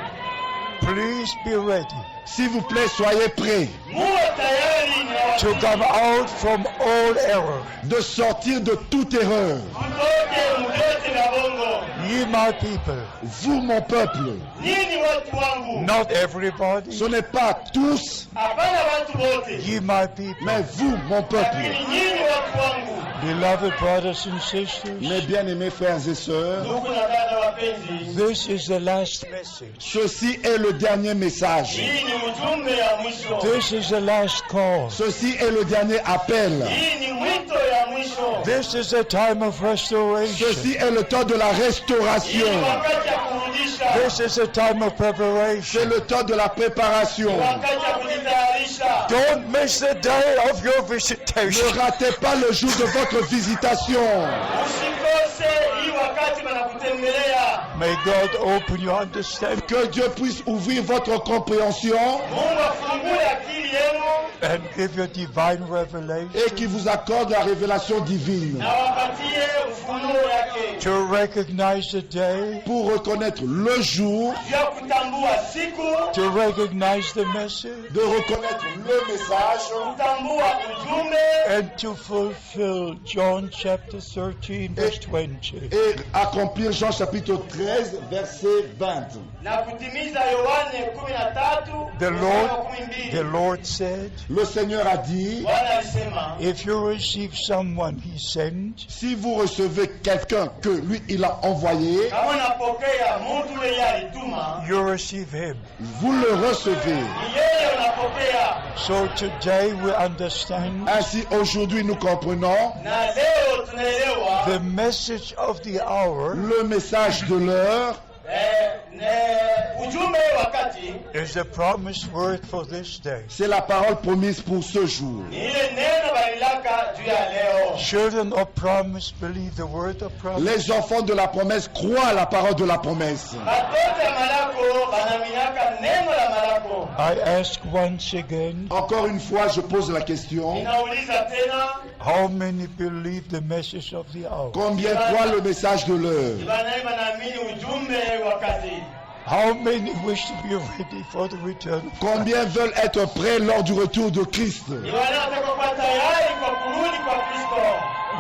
Please be ready S'il vous plaît, soyez prêts Muwe tayari na to come out from all error. de sortir de toute erreur. Mtoke mvyote vya bongo. Ye my people, Vous, mon peuple, Nini watu wangu? not everybody, ce n'est pas tous, Hapana watu wote. ye my people, mais vous, mon peuple. Lakini nyinyi watu wangu. beloved brothers and sisters, Mes bien-aimés frères et sœurs, Ndugu na dada wapenzi. this is the last message. ceci est le dernier message. Hii ni ujumbe ya mwisho. This is the last call. Ceci est le dernier appel. Hii ni mwito ya mwisho. This is a time of restoration. Ceci est le temps de la Hii ni restauration. wakati ya kurudisha. This is a time of C'est preparation. le temps de la préparation. Wakati ya kujitayarisha. Don't miss the day of your Ne visitation. ratez pas le jour de votre visitation. Usikose hii wakati wanakutembelea. May God open your understanding Que Dieu puisse ouvrir votre compréhension Mungu afungule akili yenu and give you divine revelation et qui vous accorde la révélation divine na wapatie ufunuo yake. to recognize the day, pour reconnaître le jour, Juu ya kutambua siku, to recognize the message, de reconnaître le message kutambua ujumbe and to fulfill John chapter 13 verse 20. et accomplir Jean chapitre 13 verset 20. na kutimiza Yohane 13 The mstari Lord, wa 12. the Lord said, Le Seigneur a dit, Bwana alisema, if you receive someone he sent, si vous recevez quelqu'un que lui il a envoyé, kama unapokea mtu yeye alituma, you receive him. vous le recevez. ni yeye unapokea. So today we understand Ainsi aujourd'hui nous comprenons Na leo tunaelewa the message of the hour le message de l'heure ujumbe wakati is the promised word for this day. c'est la parole promise pour ce jour. ni ile neno balilaka juu ya leo. Children of promise believe the word of promise. Les enfants de la promesse croient à la parole de la promesse. Batoto ya malako banaminiaka neno la malako. I ask once again, Encore une fois, je pose la question, Ninauliza tena, how many believe the message of the hour? combien croient le message de l'heure? banai banaamini ujumbe wakati. How many wish to be ready for the return of Christ? Combien veulent être prêts lors du retour de Christ? Ni wale watakaokuwa tayari kwa kurudi kwa Kristo.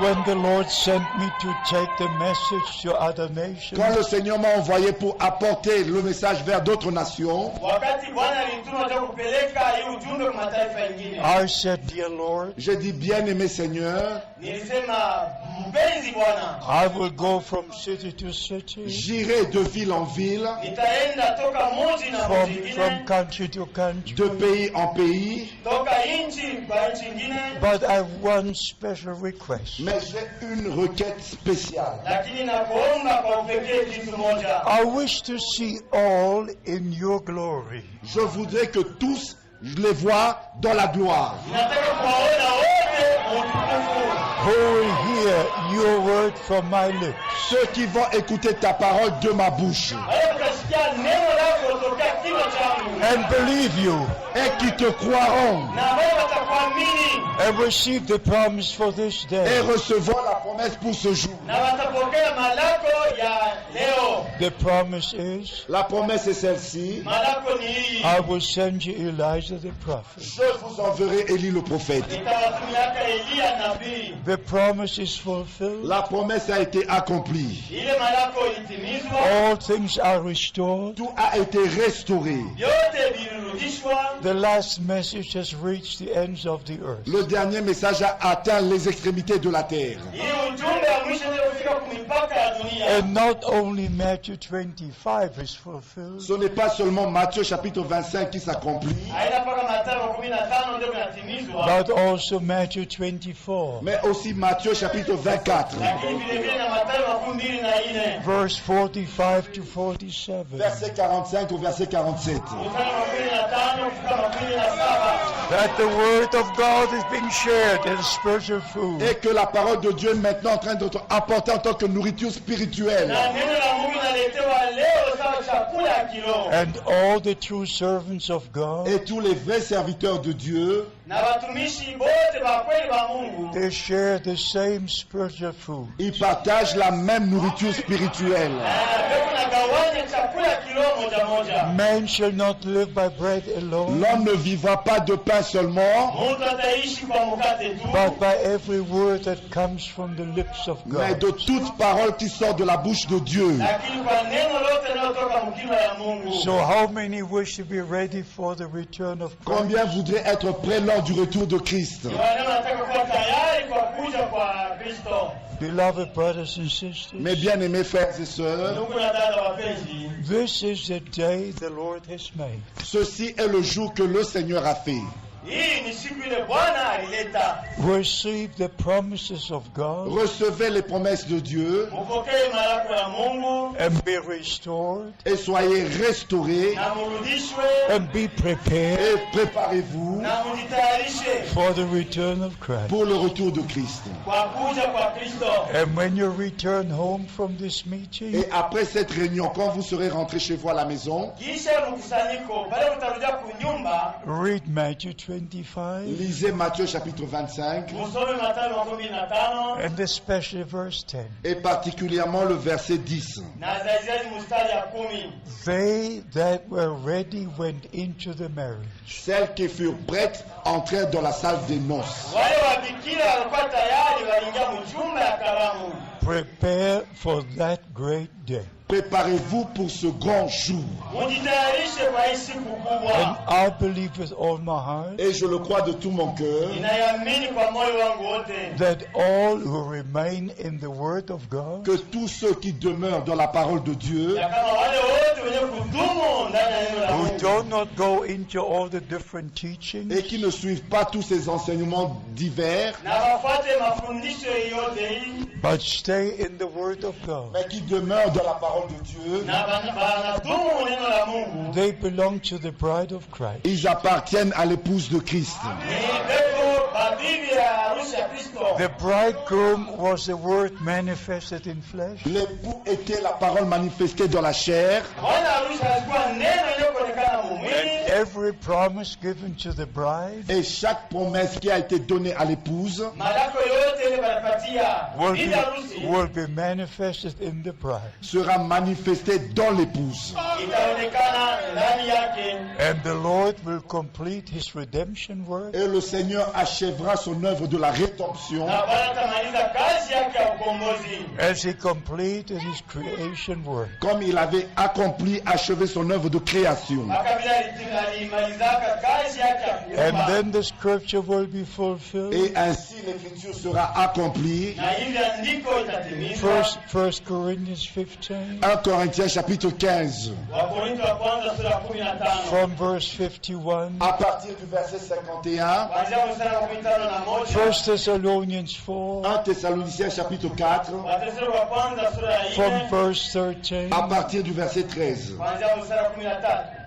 When the Lord sent me to take the message to other nations, Quand le Seigneur m'a envoyé pour apporter le message vers d'autres nations, wakati Bwana alinituma cha kupeleka hii ujumbe kwa mataifa mengine, I said, Dear Lord, j'ai dit, bien-aimé Seigneur, nilisema mpenzi Bwana, I will go from city to city, j'irai de ville en ville, nitaenda toka mji na from mji mwingine, country to country. de pays en pays, toka nchi kwa nchi nyingine, But I have one special request. mais j'ai une requête spéciale. lakini nakuomba kwa upekee kitu moja. I wish to see all in your glory. Je voudrais que tous les voient dans la gloire. Nataka kuwaona wote utukufu, Who will hear your word from my lips. Ceux qui vont écouter ta parole de ma bouche wale mtasikia neno lako kutokea kinywa changu, and believe you et qui te croiront na wao watakuamini and receive the promise for this et day. recevront la promesse pour ce jour. na watapokea malako ya leo. The promise is, La promesse est celle-ci. Malako ni hii, I will send you Elijah the prophet. Je vous enverrai Élie le prophète. nitawatumiaka Eliya nabii. The promise is fulfilled. La promesse a été accomplie. Ile malako ilitimizwa, All things are restored. Tout a été restauré. vyote vilirudishwa. The last message has reached the ends of the earth. Le dernier message a atteint les extrémités de la terre. Hii ujumbe wa mwisho ndio kufika kumipaka ya dunia. And not only Matthew 25 is fulfilled, Ce n'est pas seulement Matthieu chapitre 25 qui s'accomplit, Haina mpaka Mathayo 15 ndio inatimizwa, but also Matthew 24, mais aussi Matthieu chapitre 24, lakini vile vile na Mathayo 24 verse 45 to 47. verset 45 au verset 47. mstari wa 15 kufika 17. That the word of God is being shared as spiritual food. Et que la parole de Dieu est maintenant en train d'être apportée en tant que nourriture spirituelle. Na neno la Mungu naletewa leo sawa chakula ya kiroho. And all the true servants of God, Et tous les vrais serviteurs de Dieu, Na watumishi bote wa kweli wa Mungu they share the same spiritual food. ils partagent la même nourriture spirituelle. beko nagawanya chakula ya kiroho moja moja. Man shall not live by bread alone, L'homme ne vivra pas de pain seulement, Mtu ataishi kwa mkate tu, but by every word that comes from the lips of mais God. de toute parole qui sort de la bouche de Dieu. lakini kwa neno lote linalotoka mkinywa ya Mungu. So how many wish to be ready for the return of Christ? Combien voudraient être prêts lors du retour de Christ? Ni wale wanataka kuwa tayari kwa kuja kwa Kristo. Beloved brothers and sisters, Mes bien-aimés frères et sœurs, Ndugu na dada wapenzi, this is the day the Lord has made. ceci est le jour que le Seigneur a fait. hii ni siku ile Bwana alileta. Receive the promises of God Recevez les promesses de Dieu Mupokee malako ya Mungu and be restored et soyez restaurés na murudishwe and be prepared et préparez-vous na mujitayarishe for the return of Christ. pour le retour de Christ. kwa kuja kwa Kristo. And when you return home from this meeting, Et après cette réunion, quand vous serez rentrés chez vous à la maison, Kisha mkusanyiko pale utarudia kunyumba, read Matthew 25 lisez Matthieu chapitre 25 musome Mathayo 15 and especially verse 10. et particulièrement le verset 10. na zaidi mstari ya 10. They that were ready went into the marriage. Celles qui furent prêtes entrèrent dans la salle des noces. Wale wabikira walikuwa tayari waliingia mjumba ya karamu. Prepare for that great day. Préparez-vous pour ce grand jour. Mujitayarishe kwa hii siku And kubwa. I believe with all my heart Et je le crois de tout mon cœur Ninayamini kwa moyo wangu wote that all who remain in the Word of God que tous ceux qui demeurent dans la parole de Dieu, ya kama wale wote wenye kudumu ndani ya neno la who Mungu do not go into all the different teachings, et qui ne suivent pas tous ces enseignements divers, na wafuate mafundisho yote hii but stay in the Word of God. mais qui demeurent dans la parole de Dieu, na wanadumu neno la Mungu, They belong to the bride of Christ. ils appartiennent à l'épouse de Christ. ni beko babibi ya harusi ya Kristo. The bridegroom was the Word manifested in flesh. L'époux était la parole manifestée dans la chair, Bwana harusi alikuwa neno iliyoonekana mumwili. And every promise given to the bride et chaque promesse qui a été donnée à l'épouse Malako yote ile wanapatia bibi harusi will be manifested in the bride. sera manifestée dans l'épouse. itaonekana ndani yake. yake, And the Lord will complete his redemption work Et le Seigneur achèvera son œuvre de la rédemption na Bwana atamaliza kazi yake ya ukombozi as he completed his creation work. comme il avait accompli, achevé son œuvre de création. mpaka vile alimalizaka kazi yake ya And kuumba. then the scripture will be fulfilled. Et ainsi l'écriture sera accomplie. Na hivi andiko itatimizwa. First Corinthians 15 1 Corinthiens chapitre 15, Wakorintho wa kwanza sura ya 15 from verse 51. à partir du verset 51. kuanzia mstari wa 15 First Thessalonians 4 1 Thessaloniciens chapitre 4, Wathesalonike wa kwanza sura ya from 4 verse 13. à partir du verset 13. kuanzia mstari wa 13.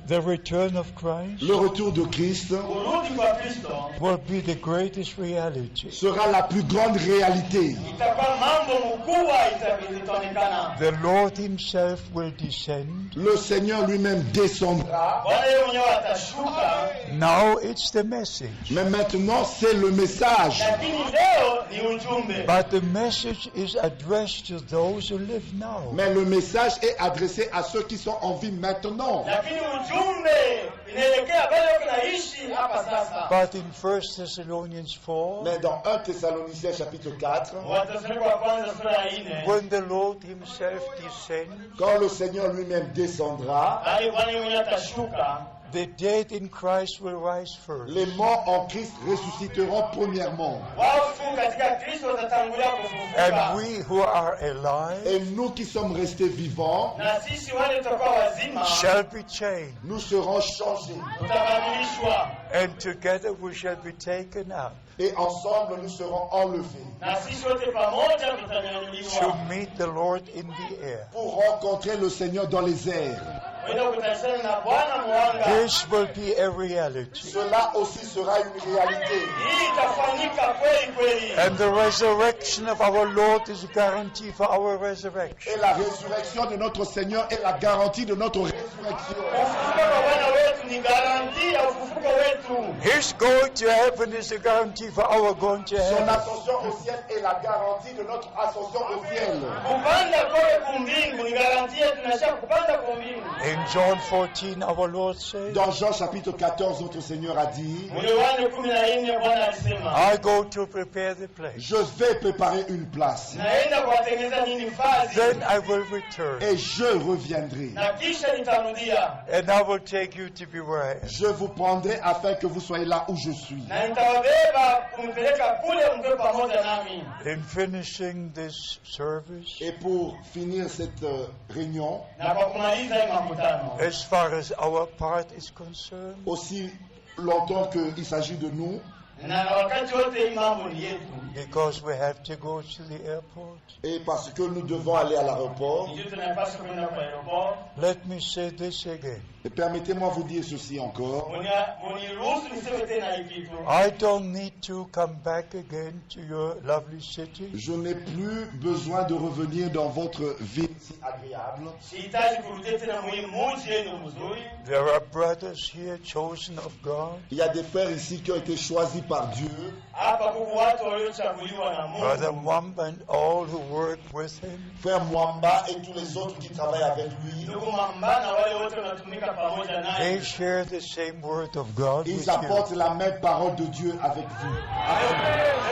The return of Christ Le retour de Christ Kurudi kwa Kristo will be the greatest reality. sera la plus grande réalité. itakuwa mambo mkubwa itaonekana. The Lord himself will descend. Le Seigneur lui-même descendra. Bwana yeye mwenyewe atashuka, Now it's the message. Mais maintenant, c'est le message. lakini leo ni ujumbe. But the message is addressed to those who live now. Mais le message est adressé à ceux qui sont en vie maintenant. Lakini ujumbe inaelekea bado kunaishi hapa sasa. But in 1 Thessalonians 4, Mais dans 1 Thessaloniciens chapitre 4, Wathesalonike wa kwanza sura ya 4 when the Lord himself descends, quand le Seigneur lui-même descendra, bali Bwana yeye mwenyewe atashuka, the dead in Christ will rise first. les morts en Christ ressusciteront premièrement. wafu katika Kristo watatangulia kufufuka. And we who are alive Et nous qui sommes restés vivants, Na sisi wale tutakuwa wazima shall be changed, nous serons changés. tutabadilishwa, and together we shall be taken up Et ensemble, nous serons enlevés na sisi wote pamoja to tutanyanyuliwa meet the Lord in the air. pour rencontrer le Seigneur dans les airs. kwenda kukutana na Bwana mwanga. This will be a reality. Cela aussi sera une réalité. Hii itafanyika kweli kweli, And the resurrection of our Lord is a guarantee for our resurrection. Et la résurrection de notre Seigneur est la garantie de notre résurrection. ufufuko kwa Bwana wetu ni garanti ya ufufuko wetu. His going to heaven is a guarantee for our going to Son heaven. ascension au ciel est la garantie de notre ascension au ciel. Kupanda kule kumbingu ni garanti yetu, tunasha kupanda kumbingu. In John 14, our Lord said, Dans Jean chapitre 14, notre Seigneur a dit, Ule Yohana 14 Bwana alisema, I go to prepare the place. je vais préparer une place naenda kuwatengeneza nini fazi, Then I will return. et je reviendrai. na kisha nitarudia, And I will take you to be where I am. Je vous prendrai afin que vous soyez là où je suis. na nitawabeba kumpeleka kule mkwe pamoja nami. In finishing this service, Et pour finir cette réunion, Na kwa kumaliza hii makutano, as far as our part is concerned, aussi longtemps qu'il s'agit de nous, na wakati wote hii mambo ni yetu, because we have to go to the airport, et parce que nous devons aller à l'aéroport, ndio tunapaswa kwenda kwa aeroport. let me say this again. et permettez-moi vous dire ceci encore. Muniruhusu niseme tena hii kitu. I don't need to come back again to your lovely city. Je n'ai plus besoin de revenir dans votre ville si agréable. Sihitaji kurudia tena muji yenu mzuri. There are brothers here chosen of God. Il y a des frères ici qui ont été choisis par Dieu. Hapa kuko watu waliochaguliwa na Brother Mungu. Mwamba and all who work with him. Frère Mwamba et tous les autres qui travaillent avec lui. Ndugu Mamba na wale wote wanatumika pamoja They naye. share the same word of God with Ils you. apportent la même parole de Dieu avec vous.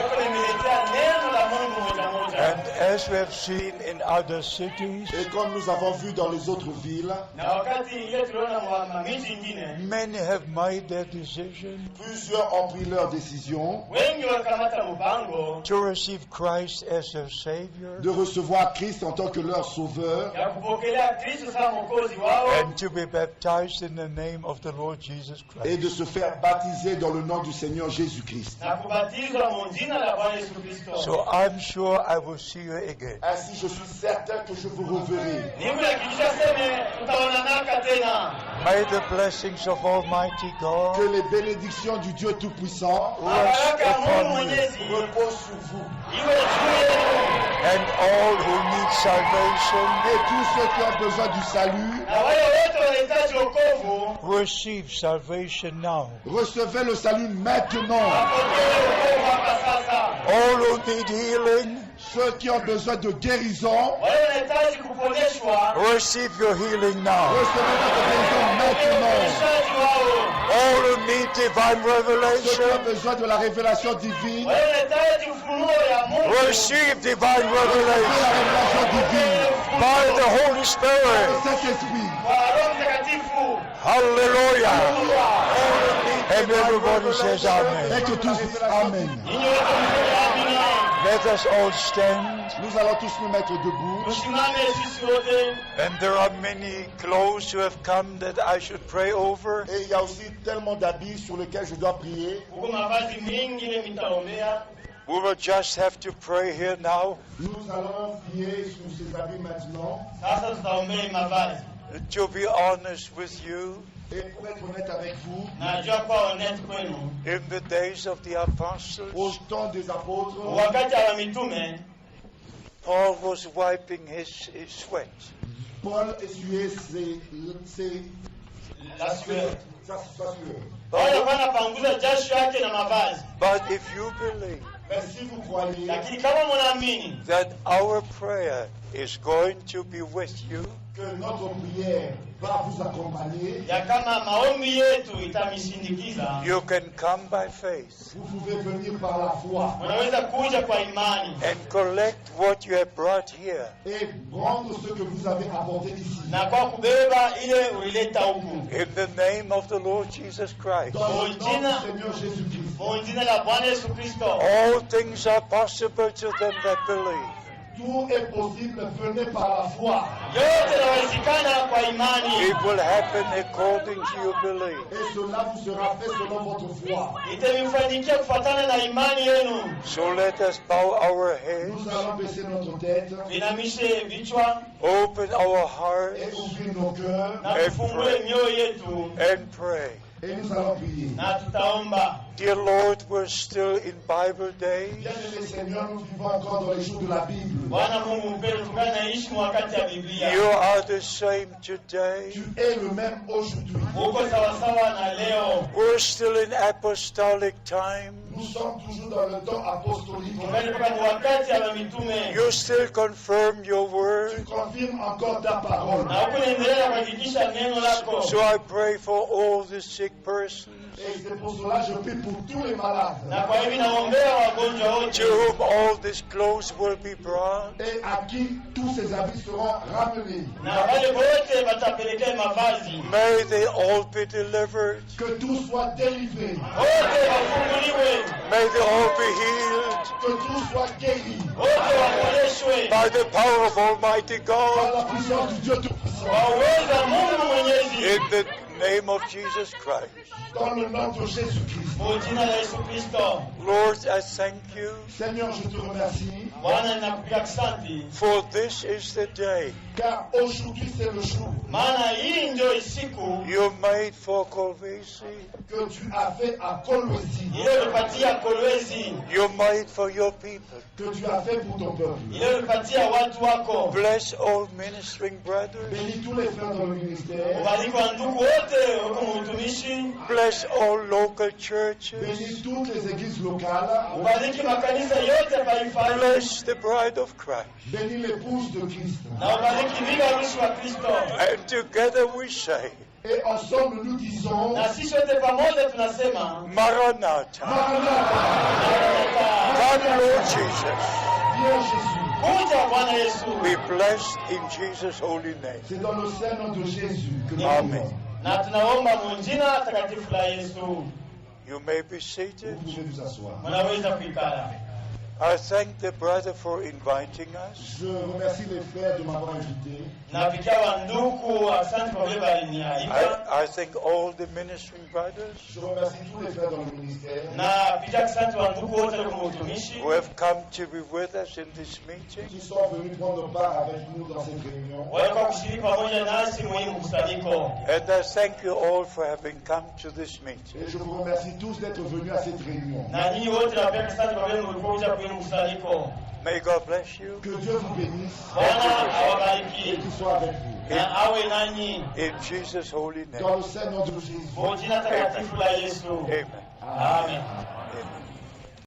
Ndio nimeletea neno la Mungu moja moja. And as we have seen in other cities, Et comme nous avons vu dans les autres villes, Na wakati ile tuliona miji ingine, many have made their decision plusieurs ont pris leur décision wengi wakamata mpango to receive Christ as their Savior de recevoir Christ en tant que leur sauveur ya kupokelea Kristo kama mwokozi wao and to be baptized in the name of the Lord Jesus et Christ. de se faire baptiser dans le nom du Seigneur Jésus-Christ. na kubatizwa mu jina la Bwana Yesu Kristo. So I'm sure I will see you again. Ainsi, je suis certain que je vous reverrai. Nimehakikisha seme tutaonanaka tena. May the blessings of Almighty Que God les bénédictions du Dieu Tout-Puissant rest Baraka ya Mungu upon you Mwenyezi reposent sur vous. iwe juu yenu and all who need salvation. Et tous ceux qui ont besoin du salut, na wale wote wanahitaji wokovu Receive salvation now. recevez le salut maintenant. wapokee wokovu hapa sasa. All who need healing, Ceux qui ont besoin de guérison, Wale wanahitaji kuponeshwa receive your healing now. recevez votre guérison complètement. uishaji wao. All who need divine Ceux qui ont revelation, besoin de la révélation divine, Wanahitaji ufunuo ya Mungu. receive divine et la revelation révélation divine, by the Holy le Spirit. Saint-Esprit. Kwa Roho Mtakatifu. Hallelujah. And everybody says amen. Et que tous, Amen. Ninyi wote mseme amina. Let us all stand. Nous allons tous nous mettre debout. Tusimame sisi wote. And there are many clothes who have come that I should pray over. Et il y a aussi tellement d'habits sur lesquels je dois prier. Huko mavazi mingi ile mitaombea. We will just have to pray here now. Nous allons prier sur ces habits maintenant. Sasa tutaombea mavazi. To be honest with you, Et pour être honnête avec vous, Najua kwa honest kwenu. in the days of the apostles, au temps des apôtres, Wakati wa mitume, Paul was wiping his sweat. Paul essuyait ses la sueur. sa sueur. Wale wanapanguza jasho yake na mavazi. But if you believe Mais si vous croyez Lakini kama mnaamini that our prayer is going to be with you, que notre prière va vous accompagner, ya kama maombi yetu itamishindikiza, you can come by faith vous pouvez venir par la foi unaweza kuja kwa imani and collect what you have brought here. et prendre ce que vous avez apporté ici. na kwa kubeba ile ulileta huku. In the name of the Lord Jesus Christ, Dans le nom du Jina- Seigneur Jésus-Christ, Kwa jina la Bwana Yesu Kristo, all things are possible to them that believe. tout est possible, venez par la foi. yote yanawezekana kwa imani. It will happen according to your belief. Et cela vous sera fait selon votre foi. Itamfanikia kufuatana na imani yenu. So let us bow our heads, Nous allons baisser notre tête Vinamishe vichwa open our et hearts, ouvrir nos cœurs na tufungue mioyo yetu and pray. et nous allons prier. na tutaomba. Dear Lord, we're still in Bible days. Bien-aimé Seigneur, nous vivons encore dans les jours de la Bible. Bwana Mungu mpendwa, tunaishi wakati ya Biblia. You are the same today. Tu es le même aujourd'hui. Uko sawasawa na leo. We're still in apostolic times. Nous sommes toujours dans le temps apostolique. Tungali mpaka ni wakati ya mitume. You still confirm your Tu word. confirmes encore ta parole. Na huko naendelea kuhakikisha neno lako. So I pray for all the sick persons Et c'est pour cela que je prie pour tous les malades. Na kwa hivi naombea wagonjwa wote. to whom all these clothes will be brought. Et à qui tous ces habits seront ramenés. Na wale wote watapelekea mavazi. May they all be delivered. Que tous soient délivrés. Wote wafunguliwe. May they all be healed Que tous soient guéris. Wote waponeshwe. by the power of Almighty Par God. la puissance du Dieu Tout-Puissant. Kwa uwezo wa Mungu Mwenyezi. In the name of Jesus Christ. Dans le nom de Jésus-Christ. Kwa jina la Yesu Kristo. Lord, I thank you, Seigneur, je te remercie. Bwana ninakupigia asante. for this is the day Car aujourd'hui c'est le jour Maana hii ndio siku you made for Kolwezi, que tu as fait à Kolwezi. iliyopatia Kolwezi, you made for your people. Que tu as fait pour ton peuple. iliyopatia watu wako. Bless all ministering brothers. Bénis tous les frères dans le ministère. Ubariki wa ndugu wote wako mtumishi. Bless all local churches. Bénis toutes les églises locales. Ubariki makanisa yote paifani. Bless the bride of Christ. Bénis l'épouse de Christ. Na ubariki bibi harusi wa Kristo. And together we say, Et ensemble nous disons Na sisi wote pamoja tunasema Maranatha. Maranatha. Come, Lord Jesus. Viens Jésus. kuja Bwana Yesu. Be blessed in Jesus' holy name. C'est dans le saint nom de Jésus que nous Amen. prions. Na tunaomba mu jina takatifu la Yesu. You may be seated. Vous pouvez vous asseoir. Mnaweza kuikala. I thank the brother for inviting us. Je remercie les frères de m'avoir invité. Napikia wanduku asante kwa vile walinialika. I thank all the ministering brothers Je remercie tous les frères dans le ministère Na pia asante wanduku wote kwa utumishi who have come to be with us in this meeting. qui sont venus prendre part avec nous dans cette réunion. walikuwa kushiriki pamoja nasi mwenye mkusanyiko. And I thank you all for having come to this meeting. Et je vous remercie tous d'être venus à cette réunion. Na nyinyi wote napenda asante kwa vile mlikuja kwenye mkusanyiko. May God bless you. Que Dieu vous bénisse Bwana et awabariki qu'il soit avec vous. na awe nanyi In Jesus' holy Dans name. le saint nom de Jésus. kwa jina takatifu la Yesu. Amen. Amen.